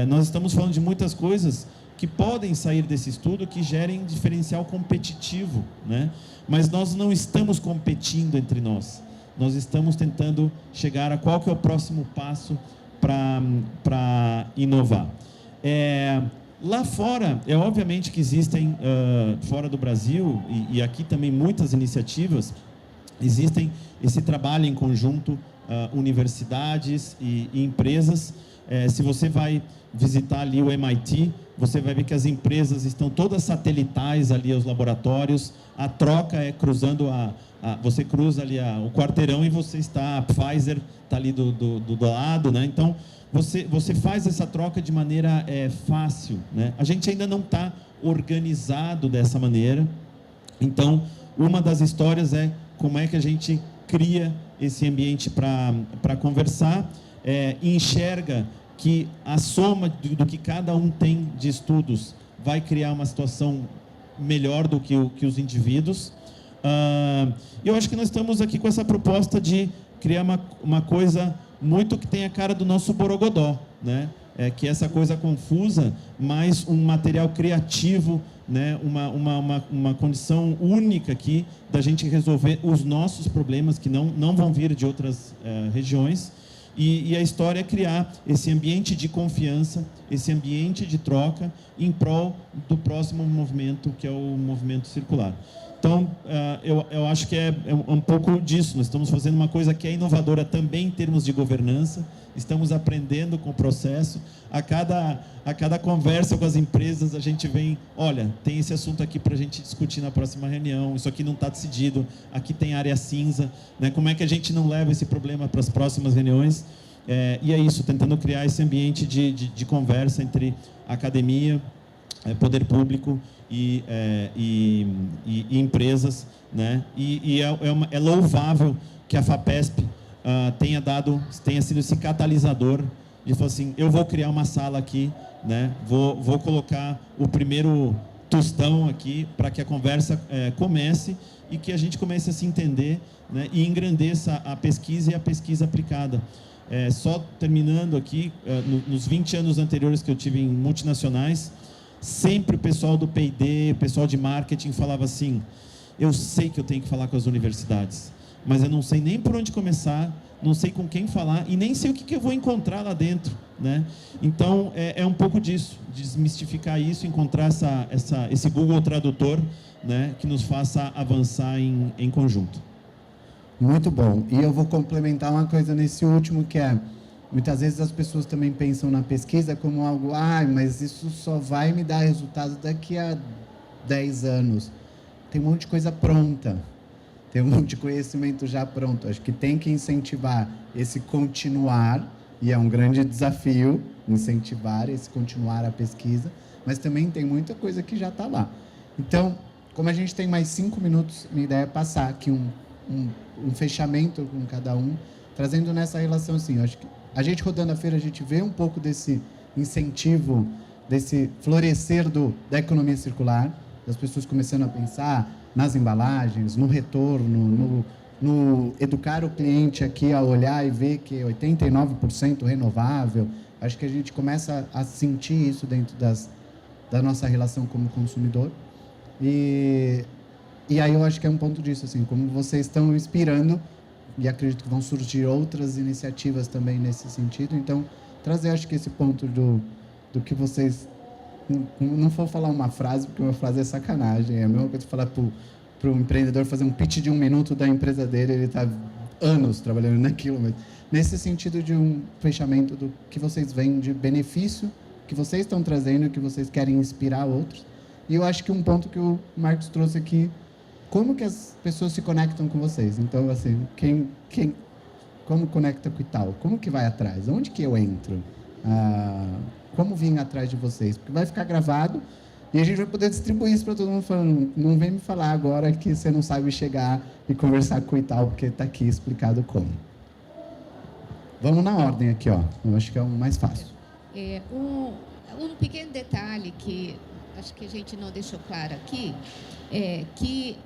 Nós estamos falando de muitas coisas que podem sair desse estudo que gerem diferencial competitivo, né? Mas nós não estamos competindo entre nós. Nós estamos tentando chegar a qual que é o próximo passo para inovar. Lá fora, obviamente que existem, fora do Brasil, e aqui também muitas iniciativas, existem esse trabalho em conjunto, universidades e empresas. Se você vai visitar ali o MIT, você vai ver que as empresas estão todas satelitais ali aos laboratórios, a troca é cruzando você cruza ali o quarteirão e você está, a Pfizer está ali do lado, né? Então, você faz essa troca de maneira fácil, né? A gente ainda não está organizado dessa maneira. Então, uma das histórias é como é que a gente cria esse ambiente para conversar, e enxerga que a soma do que cada um tem de estudos vai criar uma situação melhor do que os indivíduos. Eu acho que nós estamos aqui com essa proposta de criar uma coisa muito que tem a cara do nosso borogodó, né? Que é essa coisa confusa, mas um material criativo, né? Uma condição única aqui da gente resolver os nossos problemas que não vão vir de outras regiões. E a história é criar esse ambiente de confiança, esse ambiente de troca em prol do próximo movimento, que é o movimento circular. Então, eu acho que é um pouco disso. Nós estamos fazendo uma coisa que é inovadora também em termos de governança, estamos aprendendo com o processo. A cada conversa com as empresas, a gente vem, olha, tem esse assunto aqui para a gente discutir na próxima reunião, isso aqui não está decidido, aqui tem área cinza, né? Como é que a gente não leva esse problema para as próximas reuniões? E é isso, tentando criar esse ambiente de conversa entre academia, poder público e empresas, né? É louvável que a FAPESP tenha sido esse catalisador de falar assim, eu vou criar uma sala aqui, né? Vou colocar o primeiro tostão aqui para que a conversa comece e que a gente comece a se entender, né? E engrandeça a pesquisa e a pesquisa aplicada. Só terminando aqui, nos 20 anos anteriores que eu tive em multinacionais, sempre o pessoal do P&D, o pessoal de marketing falava assim, eu sei que eu tenho que falar com as universidades, mas eu não sei nem por onde começar, não sei com quem falar e nem sei o que eu vou encontrar lá dentro, né? Então, é um pouco disso, desmistificar isso, encontrar esse Google Tradutor, né, que nos faça avançar em conjunto. Muito bom. E eu vou complementar uma coisa nesse último, que muitas vezes as pessoas também pensam na pesquisa como algo, mas isso só vai me dar resultado daqui a 10 anos. Tem um monte de coisa pronta, tem um monte de conhecimento já pronto. Acho que tem que incentivar esse continuar, e é um grande desafio incentivar esse continuar a pesquisa, mas também tem muita coisa que já está lá. Então, como a gente tem mais 5 minutos, minha ideia é passar aqui um fechamento com cada um, trazendo nessa relação assim, acho que a gente rodando a feira, a gente vê um pouco desse incentivo, desse florescer da economia circular, das pessoas começando a pensar nas embalagens, no retorno, no educar o cliente aqui a olhar e ver que 89% renovável. Acho que a gente começa a sentir isso dentro da nossa relação como consumidor. E aí eu acho que é um ponto disso, assim, como vocês estão inspirando, e acredito que vão surgir outras iniciativas também nesse sentido. Então, trazer, acho que esse ponto do que vocês... Não vou falar uma frase, porque uma frase é sacanagem. É a mesma coisa de falar para o empreendedor fazer um pitch de 1 minuto da empresa dele, ele está anos trabalhando naquilo. Mas nesse sentido de um fechamento do que vocês veem de benefício, que vocês estão trazendo, que vocês querem inspirar outros. E eu acho que um ponto que o Marcos trouxe aqui, como que as pessoas se conectam com vocês? Então, assim, como conecta com o Itaú? Como que vai atrás? Onde que eu entro? Como vir atrás de vocês? Porque vai ficar gravado e a gente vai poder distribuir isso para todo mundo, falando, não vem me falar agora que você não sabe chegar e conversar com o Itaú, porque está aqui explicado como. Vamos na ordem aqui, ó. Eu acho que é o mais fácil. Um pequeno detalhe que acho que a gente não deixou claro aqui, é que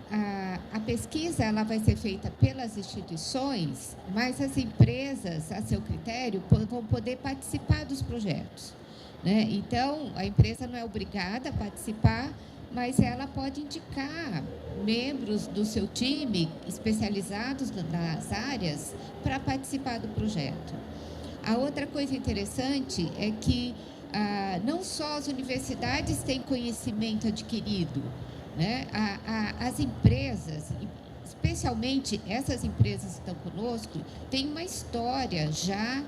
a pesquisa ela vai ser feita pelas instituições, mas as empresas, a seu critério, vão poder participar dos projetos, né? Então, a empresa não é obrigada a participar, mas ela pode indicar membros do seu time especializados nas áreas para participar do projeto. A outra coisa interessante é que não só as universidades têm conhecimento adquirido, né? As empresas, especialmente essas empresas que estão conosco, têm uma história já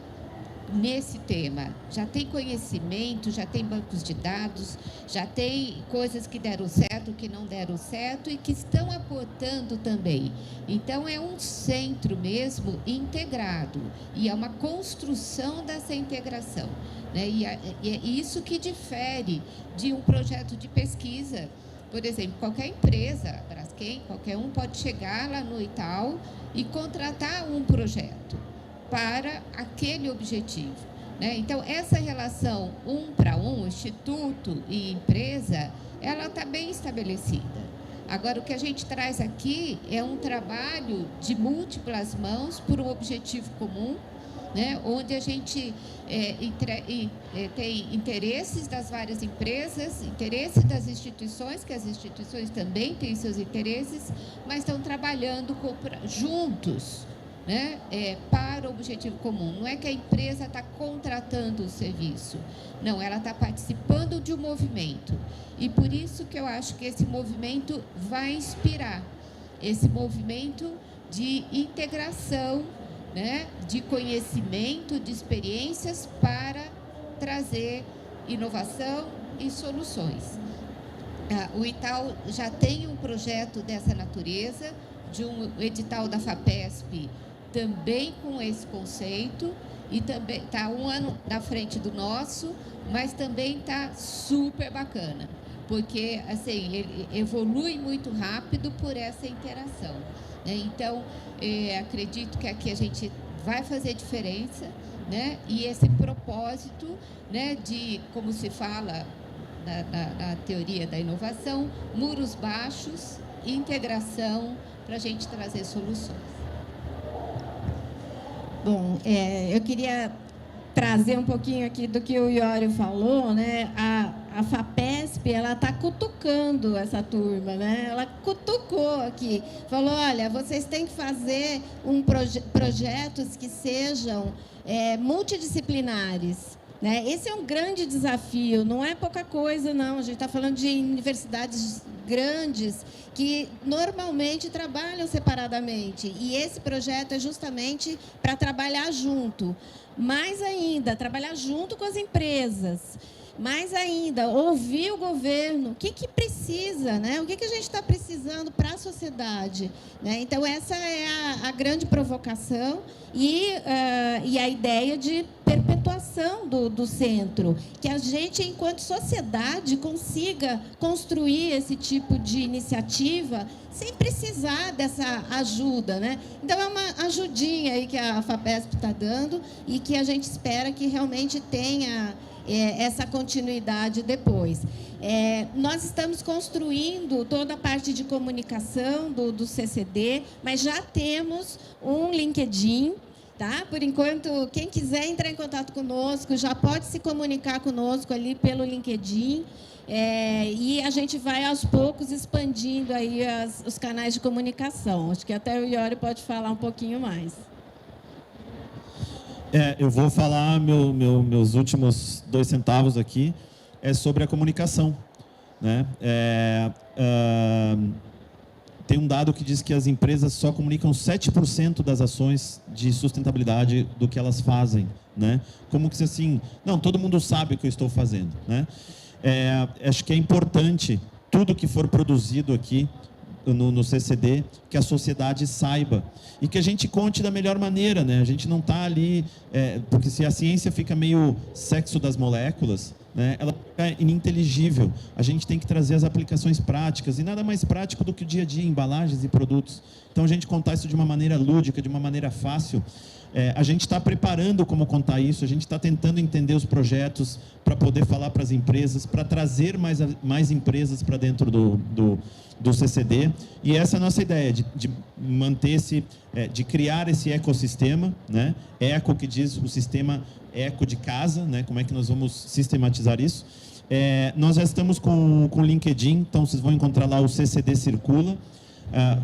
nesse tema, já tem conhecimento, já tem bancos de dados, já tem coisas que deram certo, que não deram certo e que estão aportando também. Então, é um centro mesmo integrado e é uma construção dessa integração, né? E é isso que difere de um projeto de pesquisa. Por exemplo, qualquer empresa, Braskem, qualquer um pode chegar lá no Itaú e contratar um projeto para aquele objetivo, né? Então, essa relação 1 para 1, instituto e empresa, ela está bem estabelecida. Agora, o que a gente traz aqui é um trabalho de múltiplas mãos por um objetivo comum, né? Onde a gente tem interesses das várias empresas, interesses das instituições, que as instituições também têm seus interesses, mas estão trabalhando juntos, né? Para o objetivo comum. Não é que a empresa está contratando o serviço, não, ela está participando de um movimento. E por isso que eu acho que esse movimento vai inspirar, esse movimento de integração, né, de conhecimento, de experiências para trazer inovação e soluções. O Itaú já tem um projeto dessa natureza, de um edital da FAPESP, também com esse conceito, e também está 1 ano na frente do nosso, mas também está super bacana, porque assim, ele evolui muito rápido por essa interação, né? Então, acredito que aqui a gente vai fazer diferença, né? E esse propósito, né, de, como se fala na teoria da inovação, muros baixos, integração, para a gente trazer soluções. Bom, eu queria trazer um pouquinho aqui do que o Iório falou, né? A FAPESP, ela está cutucando essa turma, né? Ela cutucou aqui, falou, olha, vocês têm que fazer projetos que sejam multidisciplinares, né? Esse é um grande desafio, não é pouca coisa, não. A gente está falando de universidades grandes que normalmente trabalham separadamente, e esse projeto é justamente para trabalhar junto. Mais ainda, trabalhar junto com as empresas. Mais ainda, ouvir o governo, o que precisa, né? O que a gente está precisando para a sociedade, né? Então, essa é a grande provocação e a ideia de perpetuação do centro, que a gente, enquanto sociedade, consiga construir esse tipo de iniciativa sem precisar dessa ajuda, né? Então, é uma ajudinha aí que a FAPESP está dando e que a gente espera que realmente tenha essa continuidade depois. Nós estamos construindo toda a parte de comunicação do CCD, mas já temos um LinkedIn, tá? Por enquanto, quem quiser entrar em contato conosco, já pode se comunicar conosco ali pelo LinkedIn, e a gente vai, aos poucos, expandindo aí os canais de comunicação. Acho que até o Iório pode falar um pouquinho mais. Eu vou falar meus últimos 2 centavos aqui, sobre a comunicação, né? Tem um dado que diz que as empresas só comunicam 7% das ações de sustentabilidade do que elas fazem, né? Como que assim, não, todo mundo sabe o que eu estou fazendo, né? Acho que é importante, tudo que for produzido aqui no CCD, que a sociedade saiba e que a gente conte da melhor maneira, né? A gente não está ali, porque se a ciência fica meio sexo das moléculas, né, ela fica ininteligível. A gente tem que trazer as aplicações práticas, e nada mais prático do que o dia a dia, embalagens e produtos. Então, a gente contar isso de uma maneira lúdica, de uma maneira fácil. A gente está preparando como contar isso, a gente está tentando entender os projetos para poder falar para as empresas, para trazer mais empresas para dentro do CCD, e essa é a nossa ideia, de manter de criar esse ecossistema, né? Eco, que diz o sistema eco de casa, né? Como é que nós vamos sistematizar isso? Nós já estamos com o LinkedIn, então vocês vão encontrar lá o CCD Circula,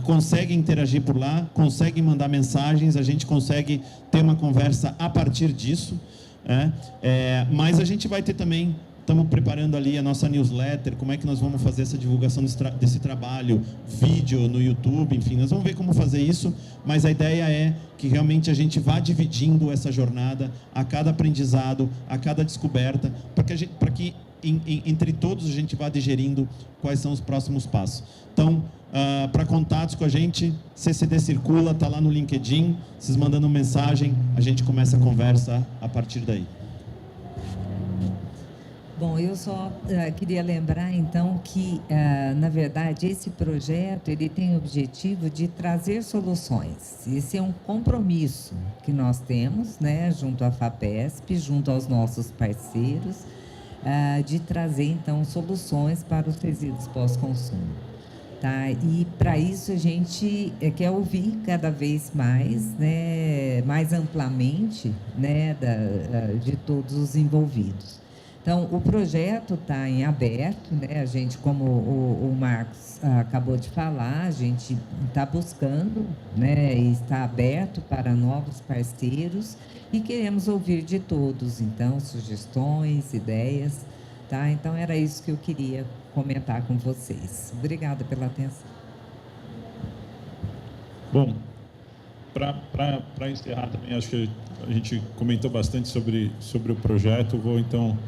conseguem interagir por lá, conseguem mandar mensagens, a gente consegue ter uma conversa a partir disso, mas a gente vai ter também, estamos preparando ali a nossa newsletter, como é que nós vamos fazer essa divulgação desse trabalho, vídeo no YouTube, enfim, nós vamos ver como fazer isso, mas a ideia é que realmente a gente vá dividindo essa jornada a cada aprendizado, a cada descoberta, para que entre todos a gente vá digerindo quais são os próximos passos. Então, para contatos com a gente, CCD Circula, está lá no LinkedIn, vocês mandando mensagem, a gente começa a conversa a partir daí. Bom, eu só queria lembrar, então, que, na verdade, esse projeto ele tem o objetivo de trazer soluções. Esse é um compromisso que nós temos, né, junto à FAPESP, junto aos nossos parceiros, de trazer, então, soluções para os resíduos pós-consumo. Tá? E, para isso, a gente quer ouvir cada vez mais, né, mais amplamente, né, de todos os envolvidos. Então, o projeto está em aberto, né? A gente, como o Marcos acabou de falar, a gente está buscando, né, e está aberto para novos parceiros e queremos ouvir de todos, então, sugestões, ideias, tá? Então, era isso que eu queria comentar com vocês. Obrigada pela atenção. Bom, para encerrar também, acho que a gente comentou bastante sobre o projeto. Vou, então,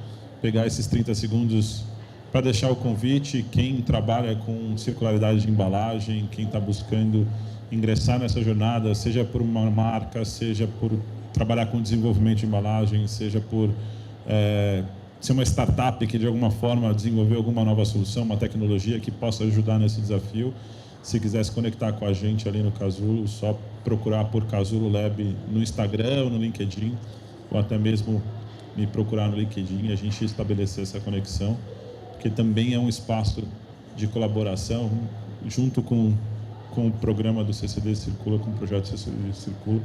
pegar esses 30 segundos para deixar o convite. Quem trabalha com circularidade de embalagem, quem está buscando ingressar nessa jornada, seja por uma marca, seja por trabalhar com desenvolvimento de embalagem, seja por ser uma startup que de alguma forma desenvolveu alguma nova solução, uma tecnologia que possa ajudar nesse desafio, se quiser se conectar com a gente ali no Casulo, só procurar por Casulo Lab no Instagram ou no LinkedIn, ou até mesmo me procurar no LinkedIn e a gente estabelecer essa conexão, porque também é um espaço de colaboração junto com o programa do CCD Circula, com o projeto CCD Circula,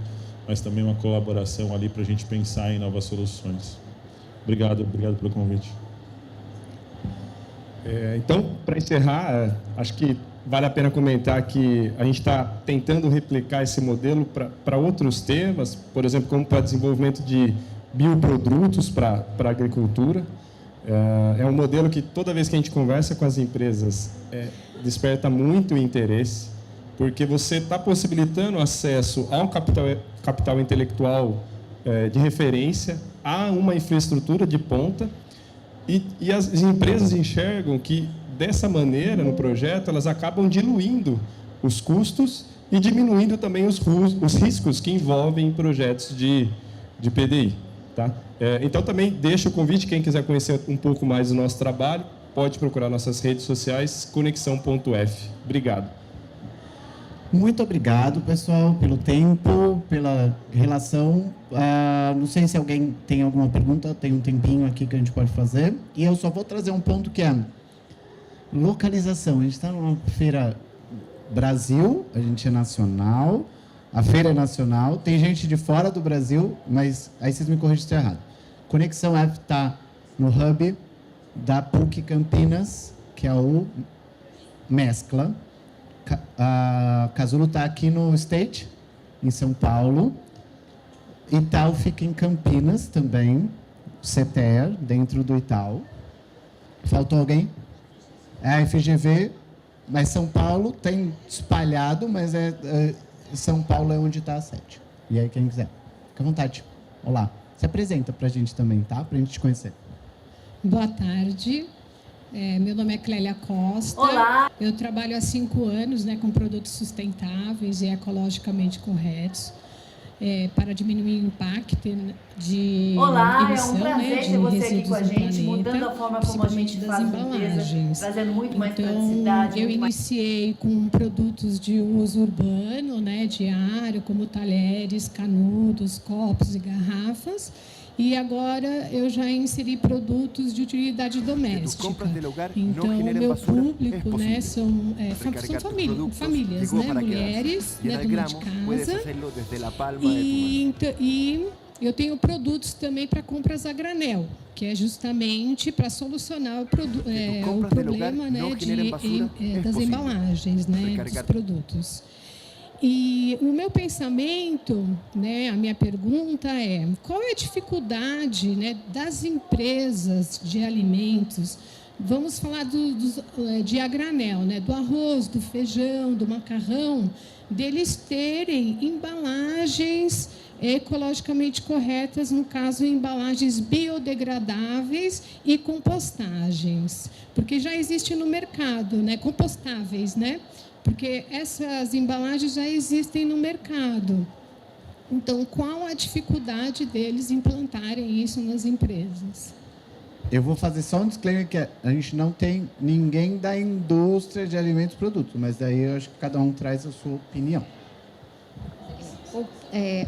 mas também uma colaboração ali para a gente pensar em novas soluções. Obrigado pelo convite. Então, para encerrar, acho que vale a pena comentar que a gente está tentando replicar esse modelo para outros temas, por exemplo, como para desenvolvimento de bioprodutos para a agricultura. É um modelo que toda vez que a gente conversa com as empresas desperta muito interesse, porque você está possibilitando acesso a um capital intelectual de referência, a uma infraestrutura de ponta, e as empresas enxergam que, dessa maneira, no projeto, elas acabam diluindo os custos e diminuindo também os riscos que envolvem projetos de PDI. Tá? Então, também deixo o convite, quem quiser conhecer um pouco mais do nosso trabalho, pode procurar nossas redes sociais, conexão.f. Obrigado. Muito obrigado, pessoal, pelo tempo, pela relação. Não sei se alguém tem alguma pergunta, tem um tempinho aqui que a gente pode fazer. E eu só vou trazer um ponto que é localização. A gente está numa feira Brasil, a gente é nacional, a feira é nacional, tem gente de fora do Brasil, mas aí vocês me corrigem se estou errado. Conexão F está no hub da PUC Campinas, que é o Mescla. A Casulo está aqui no State, em São Paulo. Itaú fica em Campinas também, CETER, dentro do Itaú. Faltou alguém? A FGV, mas São Paulo tem espalhado, mas São Paulo é onde está a sede. E aí, quem quiser, fica à vontade. Olá, se apresenta para a gente também, tá? Para a gente te conhecer. Boa tarde. Meu nome é Clélia Costa. Olá. Eu trabalho há 5 anos, com produtos sustentáveis e ecologicamente corretos, para diminuir o impacto de Olá, emissão, é um prazer ter você aqui com a gente, mudando a forma como a gente das faz a embalagens. empresa, trazendo muito mais Então, praticidade. eu iniciei com produtos de uso urbano, diário, como talheres, canudos, copos e garrafas. E agora eu já inseri produtos de utilidade doméstica. Então, o meu público são famílias, mulheres, dona de casa. E eu tenho produtos também para compras a granel, que é justamente para solucionar o problema das embalagens, dos produtos. E o meu pensamento, a minha pergunta é: qual é a dificuldade das empresas de alimentos? Vamos falar de a granel, do arroz, do feijão, do macarrão, deles terem embalagens ecologicamente corretas, no caso, embalagens biodegradáveis e compostagens, porque já existe no mercado, compostáveis, porque essas embalagens já existem no mercado. Então, qual a dificuldade deles implantarem isso nas empresas? Eu vou fazer só um disclaimer que a gente não tem ninguém da indústria de alimentos e produtos, mas daí eu acho que cada um traz a sua opinião.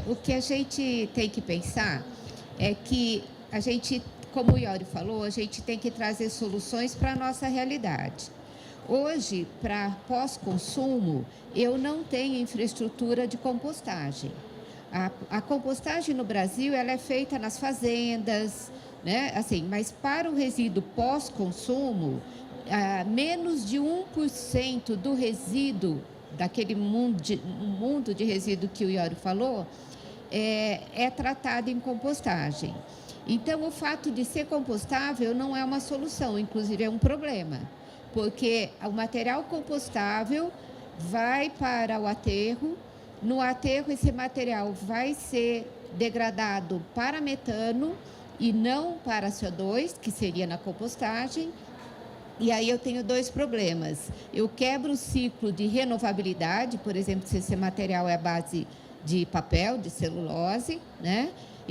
O que a gente tem que pensar é que a gente, como o Iori falou, a gente tem que trazer soluções para a nossa realidade. Hoje, para pós-consumo, eu não tenho infraestrutura de compostagem. A compostagem no Brasil ela é feita nas fazendas, mas para o resíduo pós-consumo, menos de 1% do resíduo, daquele mundo de resíduo que o Iori falou, é tratado em compostagem. Então, o fato de ser compostável não é uma solução, inclusive é um problema, porque o material compostável vai para o aterro. No aterro, esse material vai ser degradado para metano e não para CO2, que seria na compostagem. E aí eu tenho 2 problemas. Eu quebro o ciclo de renovabilidade, por exemplo, se esse material é à base de papel, de celulose,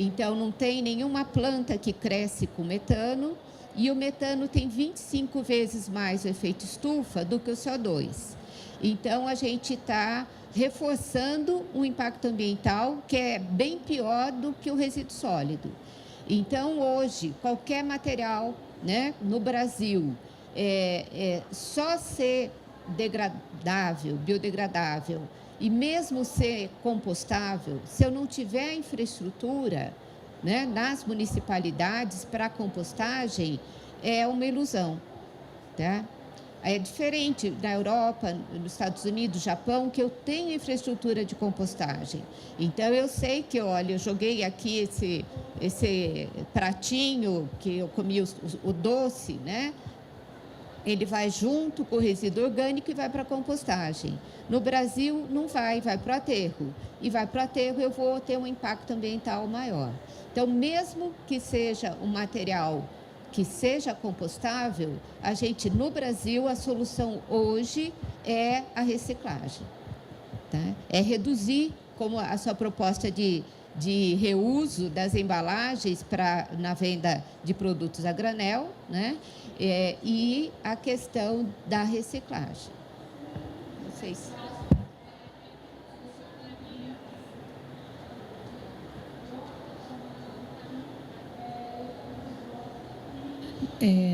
Então, não tem nenhuma planta que cresce com metano, e o metano tem 25 vezes mais o efeito estufa do que o CO2. Então, a gente está reforçando um impacto ambiental que é bem pior do que o resíduo sólido. Então, hoje, qualquer material, né, no Brasil, só ser degradável, biodegradável, e mesmo ser compostável, se eu não tiver infraestrutura, né, nas municipalidades para compostagem, é uma ilusão, tá? É diferente da Europa, nos Estados Unidos, Japão, que eu tenho infraestrutura de compostagem. Então, eu sei que, olha, eu joguei aqui esse pratinho que eu comi o doce, né? Ele vai junto com o resíduo orgânico e vai para a compostagem. No Brasil, não vai para o aterro. E vai para o aterro, eu vou ter um impacto ambiental maior. Então, mesmo que seja um material que seja compostável, a gente, no Brasil, a solução hoje é a reciclagem. Tá? É reduzir, como a sua proposta de reuso das embalagens na venda de produtos a granel, né? E a questão da reciclagem. Não sei se...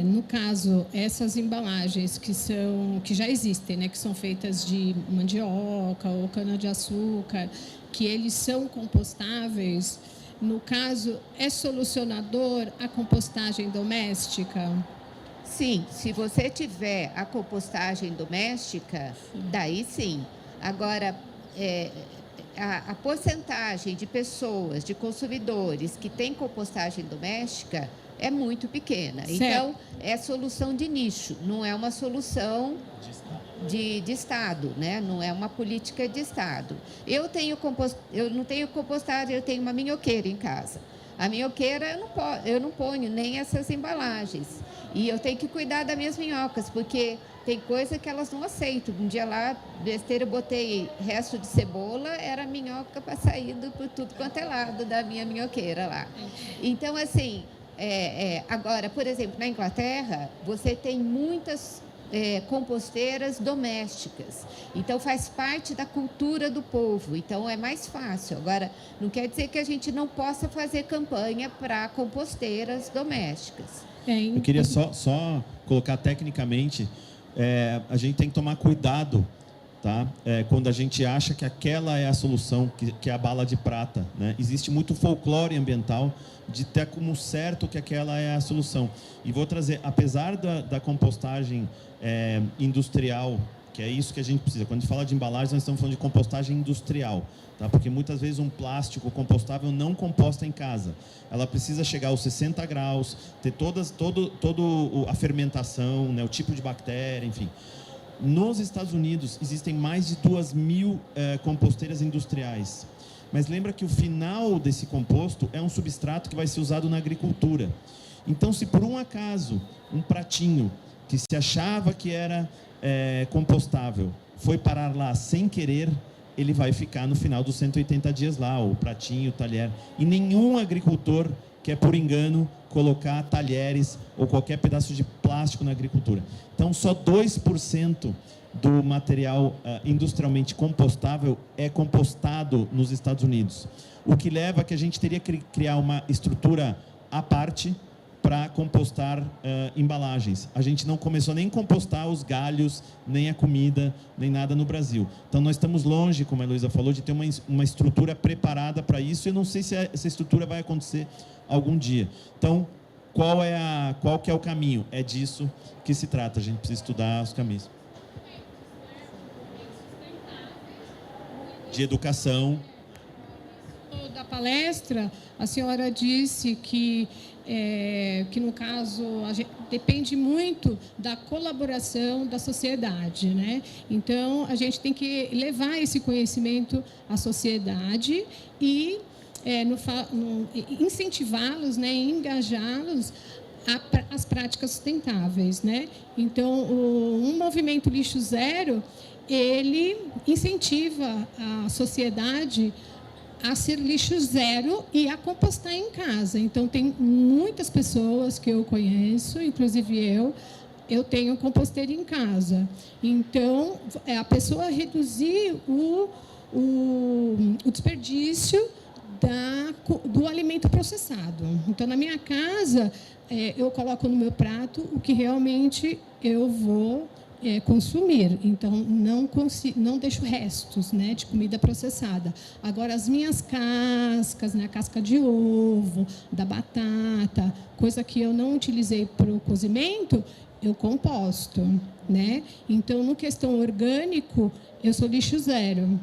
No caso, essas embalagens que já existem, né, que são feitas de mandioca ou cana-de-açúcar, que eles são compostáveis, no caso, é solucionador a compostagem doméstica? Sim, se você tiver a compostagem doméstica, daí sim. Agora, a porcentagem de pessoas, de consumidores que têm compostagem doméstica é muito pequena. Certo. Então, é solução de nicho, não é uma solução de Estado, né? Não é uma política de Estado. Eu não tenho compostagem, eu tenho uma minhoqueira em casa. A minhoqueira eu não ponho nem essas embalagens. E eu tenho que cuidar das minhas minhocas, porque tem coisa que elas não aceitam. Um dia lá, besteira, eu botei resto de cebola, era minhoca para sair por tudo quanto é lado da minha minhoqueira lá. Então, assim, agora, por exemplo, na Inglaterra, você tem muitas composteiras domésticas. Então, faz parte da cultura do povo. Então, é mais fácil. Agora, não quer dizer que a gente não possa fazer campanha para composteiras domésticas. Eu queria só colocar tecnicamente, a gente tem que tomar cuidado, tá? Quando a gente acha que aquela é a solução, que é a bala de prata, né? Existe muito folclore ambiental de ter como certo que aquela é a solução. E vou trazer, apesar da compostagem industrial, que é isso que a gente precisa. Quando a gente fala de embalagem, nós estamos falando de compostagem industrial, tá? Porque muitas vezes um plástico compostável não composta em casa. Ela precisa chegar aos 60 graus, ter toda a fermentação, né? O tipo de bactéria, enfim. Nos Estados Unidos, existem mais de 2.000 composteiras industriais. Mas lembra que o final desse composto é um substrato que vai ser usado na agricultura. Então, se por um acaso um pratinho que se achava que era compostável foi parar lá sem querer, ele vai ficar no final dos 180 dias lá, o pratinho, o talher. E nenhum agricultor quer, por engano, colocar talheres ou qualquer pedaço de plástico na agricultura. Então, só 2% do material industrialmente compostável é compostado nos Estados Unidos. O que leva a que a gente teria que criar uma estrutura à parte para compostar embalagens. A gente não começou nem a compostar os galhos, nem a comida, nem nada no Brasil. Então, nós estamos longe, como a Heloísa falou, de ter uma estrutura preparada para isso. Eu não sei se essa estrutura vai acontecer algum dia. Então, qual que é o caminho? É disso que se trata. A gente precisa estudar os caminhos. De educação. Da palestra, a senhora disse que no caso, depende muito da colaboração da sociedade, né? Então, a gente tem que levar esse conhecimento à sociedade e incentivá-los, né, engajá-los às práticas sustentáveis, né? Então, um movimento lixo zero, ele incentiva a sociedade a ser lixo zero e a compostar em casa. Então, tem muitas pessoas que eu conheço, inclusive eu tenho composteira em casa. Então, a pessoa reduzir o desperdício do alimento processado. Então, na minha casa, eu coloco no meu prato o que realmente eu vou consumir. Então, não deixo restos, né, de comida processada. Agora, as minhas cascas, né, a casca de ovo, da batata, coisa que eu não utilizei para o cozimento, eu composto, né? Então, no questão orgânico, eu sou lixo zero.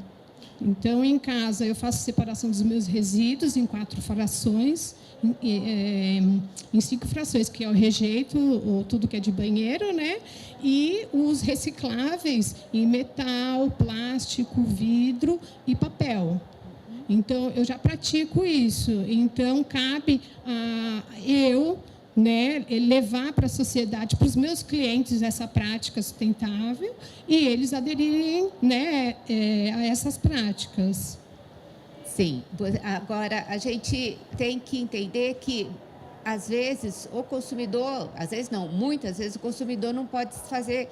Então, em casa, eu faço separação dos meus resíduos em 4 frações, em 5 frações, que é o rejeito, tudo que é de banheiro, né? E os recicláveis em metal, plástico, vidro e papel. Então, eu já pratico isso. Então, cabe a eu, né, levar para a sociedade, para os meus clientes, essa prática sustentável e eles aderirem, né, a essas práticas. Sim. Agora, a gente tem que entender que, às vezes, o consumidor, às vezes não, muitas vezes o consumidor não pode fazer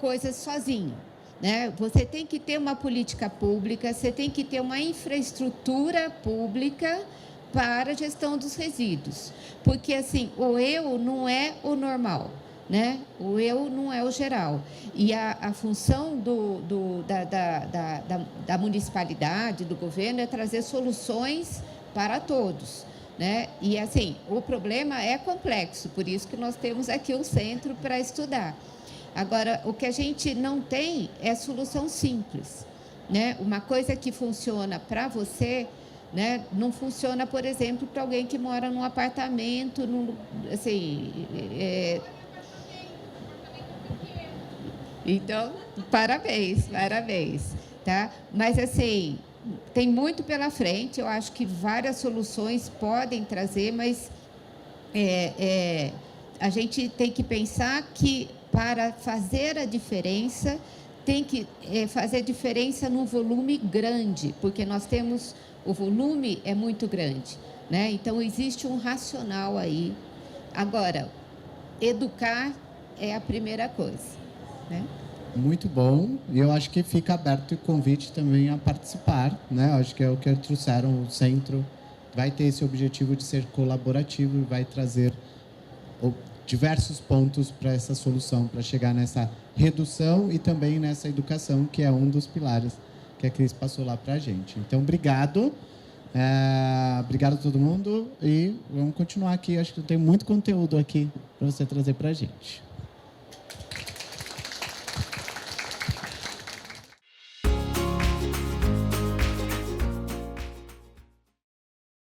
coisas sozinho, né? Você tem que ter uma política pública, você tem que ter uma infraestrutura pública para a gestão dos resíduos. Porque, assim, o eu não é o normal, né? O eu não é o geral. E a função da municipalidade, do governo, é trazer soluções para todos, né? E, assim, o problema é complexo, por isso que nós temos aqui um centro para estudar. Agora, o que a gente não tem é solução simples, né? Uma coisa que funciona para você, né, não funciona, por exemplo, para alguém que mora num apartamento, assim, então, parabéns, tá? Mas, assim, tem muito pela frente, eu acho que várias soluções podem trazer, mas a gente tem que pensar que, para fazer a diferença, tem que fazer diferença num volume grande, porque nós temos... O volume é muito grande, né? Então, existe um racional aí. Agora, educar é a primeira coisa, né? Muito bom. E eu acho que fica aberto o convite também a participar, né? Eu acho que é o que trouxeram. O centro vai ter esse objetivo de ser colaborativo e vai trazer diversos pontos para essa solução, para chegar nessa redução e também nessa educação, que é um dos pilares que a Cris passou lá para a gente. Então, obrigado. Obrigado a todo mundo e vamos continuar aqui. Acho que tem muito conteúdo aqui para você trazer para a gente.